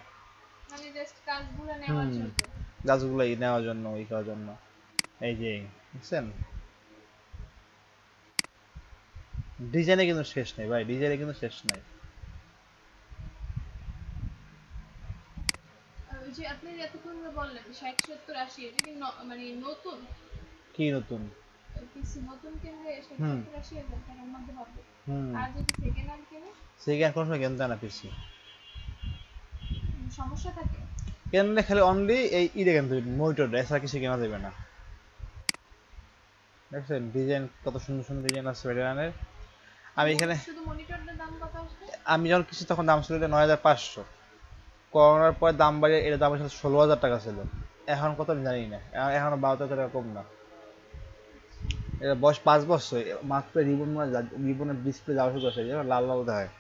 Speaker 2: মানে জাস্ট কাজগুলো নেওয়ার জন্য।
Speaker 1: গাছগুলো নেওয়ার জন্য করার জন্য। এই যে বুঝছেন, ডিজাইনে কিন্তু শেষ নাই ভাই, ডিজাইনে কিন্তু শেষ নাই।
Speaker 2: ওই যে আপনি এতক্ষণ বললেন 60 70 80, এটা কি মানে নতুন
Speaker 1: কি নতুন?
Speaker 2: পিসি নতুন কিনলে 60 70 80 হাজার টাকার মধ্যে হবে। আর যদি সেকেন্ড হ্যান্ড কিনে
Speaker 1: সেকেন্ড কোনো সময় কিনতে না পিসি,
Speaker 2: সমস্যা থাকে।
Speaker 1: কিনলে খালি অনলি এই ইরে কিনতে হবে, মনিটর, এছাড়া কিছু কেনা যাবে না। দেখছেন ডিজাইন কত সুন্দর সুন্দর ডিজাইন আছে ভেরিয়ানের। আমি এখানে
Speaker 2: শুধু মনিটরটার দাম কত আসবে?
Speaker 1: আমি যখন কিছু তখন দাম ছিল 9,500, করোনার পরে দাম বাড়িয়ে এর দাম ছিল 16,000 টাকা ছিল। এখন কত আমি জানি না, এখন 12,000 টাকা কম না। এটা বয়স 5 বছর মাত্র, রিবনের ডিসপ্লে যাওয়া শুরু করছে, লাল লাল দেখায়।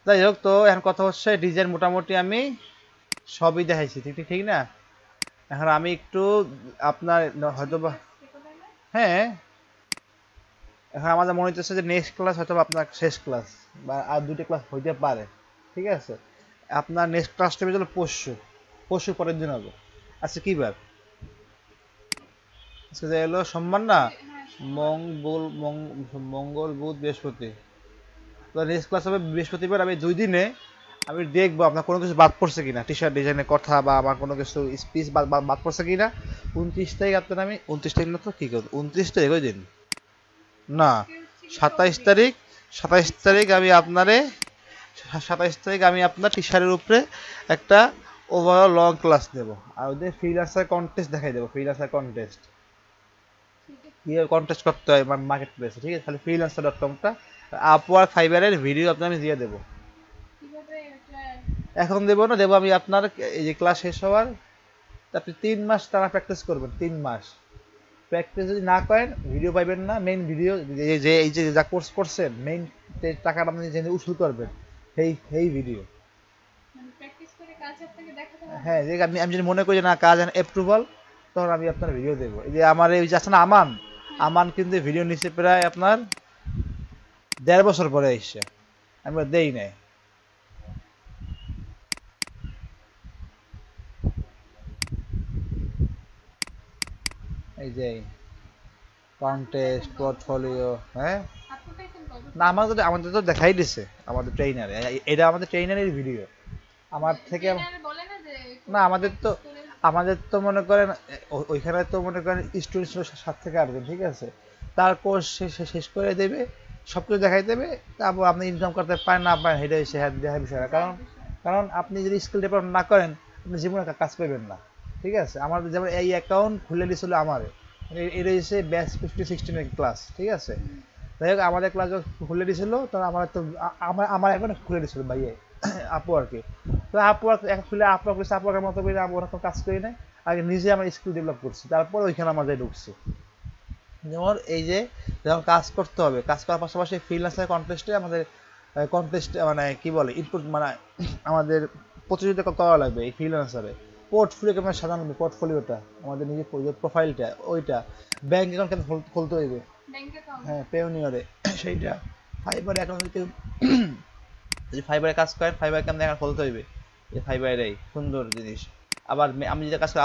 Speaker 1: যাই হোক, তো এখন কথা হচ্ছে ডিজাইন মোটামুটি আমি সবই দেখাইছি, ঠিক ঠিক ঠিক না? এখন আমি একটু আপনার হয়তো বা, হ্যাঁ এখন আমাদের মনে হচ্ছে যে নেক্সট ক্লাস হয়তো আপনার শেষ ক্লাস, বা আর 2টা ক্লাস হইতে পারে, ঠিক আছে? আপনার নেক্সট ক্লাসটা হবে পরশু, পরশু পরের দিন হবে। আচ্ছা কি বার আজকে? যে এলো সোমবার না, মঙ্গল মঙ্গল বুধ বৃহস্পতি, তো নেক্সট ক্লাস হবে বৃহস্পতিবার। আমি 2 দিনে আমি দেখবো আপনার কোনো কিছু বাদ পড়ছে কিনা, টি শার্ট ডিজাইনের কথা বা আমার কোনো কিছু স্পিচ বাদ পড়ছে কিনা। 29 তারিখ আপনার, আমি 29 তারিখ না তো কি করবো, 29 তারিখ ওই দিন না, 27 তারিখ, 27 তারিখ আমি আপনারে, 27 তারিখ আমি আপনার টি শার্টের উপরে একটা ওভারঅল লং ক্লাস নেব, আর ওদের ফ্রিল্যান্সার কন্টেস্ট দেখাই দেবো, ফ্রিল্যান্সার কন্টেস্ট কীভাবে কন্টেস্ট করতে হয় মার্কেট প্লেসে, ঠিক আছে? খালি freelancer.com-টা, আপওয়ার্ক, ফাইবারের ভিডিও আপনার আমি দিয়ে দেবো। এখন দেবো না, দেবো আমি আপনার এই যে ক্লাস শেষ হওয়ার, আপনি 3 মাস টানা প্র্যাকটিস করবেন, 3 মাস প্র্যাকটিস যদি না করেন ভিডিও পাইবেন না। মেইন ভিডিও যে এই যে যা কোর্স করছেন, মেইন টাকাটা আপনি যে উসুল করবেন সেই ভিডিও। হ্যাঁ, যে আমি যদি মনে করি যে না কাজ অ্যাপ্রুভাল, তখন আমি আপনার ভিডিও দেবো। এই যে আমার এই যে আছে না আমান, আমান কিন্তু ভিডিও নিচ্ছে প্রায় আপনার 1.5 বছর পরে এসছে, আমি দেই নাই। এই যে কন্টেস্ট, পোর্টফোলিও, হ্যাঁ না আমাদের তো দেখাই দিছে আমাদের ট্রেইনারে, এটা আমাদের ট্রেইনারের ভিডিও। আমার থেকে না, আমাদের তো মনে করেন ওইখানে তো মনে করেন স্টুডেন্ট ছিল 7 থেকে 8 জন, ঠিক আছে? তার কোর্স শেষ করে দেবে, সব কিছু দেখাই দেবে, তারপর আপনি ইনকাম করতে পারেন না পারেন সেটা হচ্ছে দেখার বিষয় না। কারণ কারণ আপনি যদি স্কিল ডেভেলপ না করেন, আপনি জীবনে কাজ পাবেন না, ঠিক আছে? আমাদের যেমন এই অ্যাকাউন্ট খুলে দিয়েছিল আমার, এটা হচ্ছে ব্যাচ 50-16 ক্লাস, ঠিক আছে? যাই হোক, আমাদের ক্লাস খুলে দিয়েছিল, তখন আমার তো আমার অ্যাকাউন্ট খুলে দিয়েছিল ভাইয়ে আপওয়ার্কে। তো আপওয়ার্ক এখন খুলে আপওয়ার্কের মতো করে আমি ওরকম কাজ করি না, আগে নিজে আমার স্কিল ডেভেলপ করছি, তারপর ওইখানে আমাদের ঢুকছি। যেমন এই যে যখন কাজ করতে হবে, কাজ করার পাশাপাশি ফ্রিল্যান্সার কন্টেস্টে আমাদের কন্টেস্ট মানে কি বলে ইনপুট, মানে আমাদের প্রতিযোগিতা করা লাগবে এই ফ্রিল্যান্সারে। পোর্টফোলিও কেমন সাজানো হবে, পোর্টফোলিওটা আমাদের নিজের প্রোফাইলটা, ওইটা ব্যাংক অ্যাকাউন্ট কেন খুলতে হইবে, হ্যাঁ পেওনিয়রে সেইটা। ফাইবার অ্যাকাউন্ট যদি ফাইবারে কাজ করেন, ফাইবার কেমন অ্যাকাউন্ট খুলতে হইবে, এই ফাইবারেই সুন্দর জিনিস। আবার আমি যেটা কাজ করি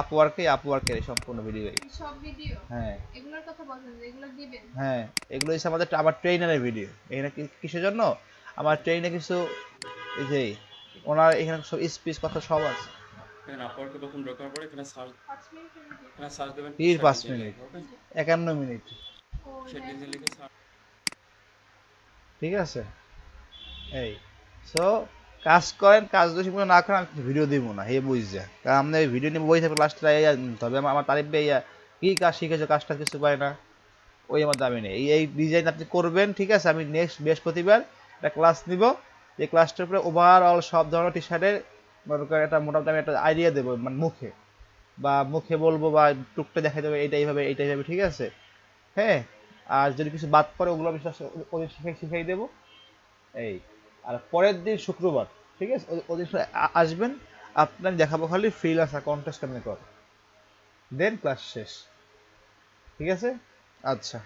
Speaker 1: আপওয়ার্কের সম্পূর্ণ ভিডিও,
Speaker 2: সব ভিডিও,
Speaker 1: হ্যাঁ
Speaker 2: এগুলোর কথা বলেন, এগুলো দিবেন।
Speaker 1: হ্যাঁ, এগুলো হচ্ছে আমাদের আমার ট্রেইনারের ভিডিও। এখানে কিসের জন্য আমার ট্রেইনে কিছু, এই যে ওনার এখানে সব স্পিচ কথা সব আছে।
Speaker 3: এখানে আপওয়ার্কে যখন ঢোকার পরে এখানে সার্চ, এখানে সার্চ দেবেন
Speaker 1: 5 মিনিট, 51 মিনিট,
Speaker 3: লিখে সার্চ,
Speaker 1: ঠিক আছে? এই সো কাজ করেন, কাজ যদি মনে না করেন আমি ভিডিও দিব না, হে বুঝছে। কারণ আপনি ভিডিও নিয়ে বই থাকবে লাস্টে, তবে আমার তারিফ ইয়া কি কাজ শিখেছো, কাজটা কিছু পায় না, ওই আমার দামি নেই। এই ডিজাইন আপনি করবেন, ঠিক আছে? আমি নেক্সট বৃহস্পতিবার একটা ক্লাস নিব, যে ক্লাসটার উপরে ওভারঅল সব ধরনের টি শার্টের মনে করেন একটা মোটামুটি আমি একটা আইডিয়া দেবো, মানে মুখে বা মুখে বলবো বা টুকটা দেখাই দেবো এইটা এইভাবে এইটা এইভাবে, ঠিক আছে? হ্যাঁ, আর যদি কিছু বাদ পড়ে ওগুলো আমি ওদের শিখাই দেবো। এই, আর পরের দিন শুক্রবার, ঠিক আছে, ওদিন আসবেন, আপনার দেখাবো খালি ফ্রিল্যান্সার কন্টেস্ট কেমনে করে, দেন ক্লাস শেষ, ঠিক আছে? আচ্ছা।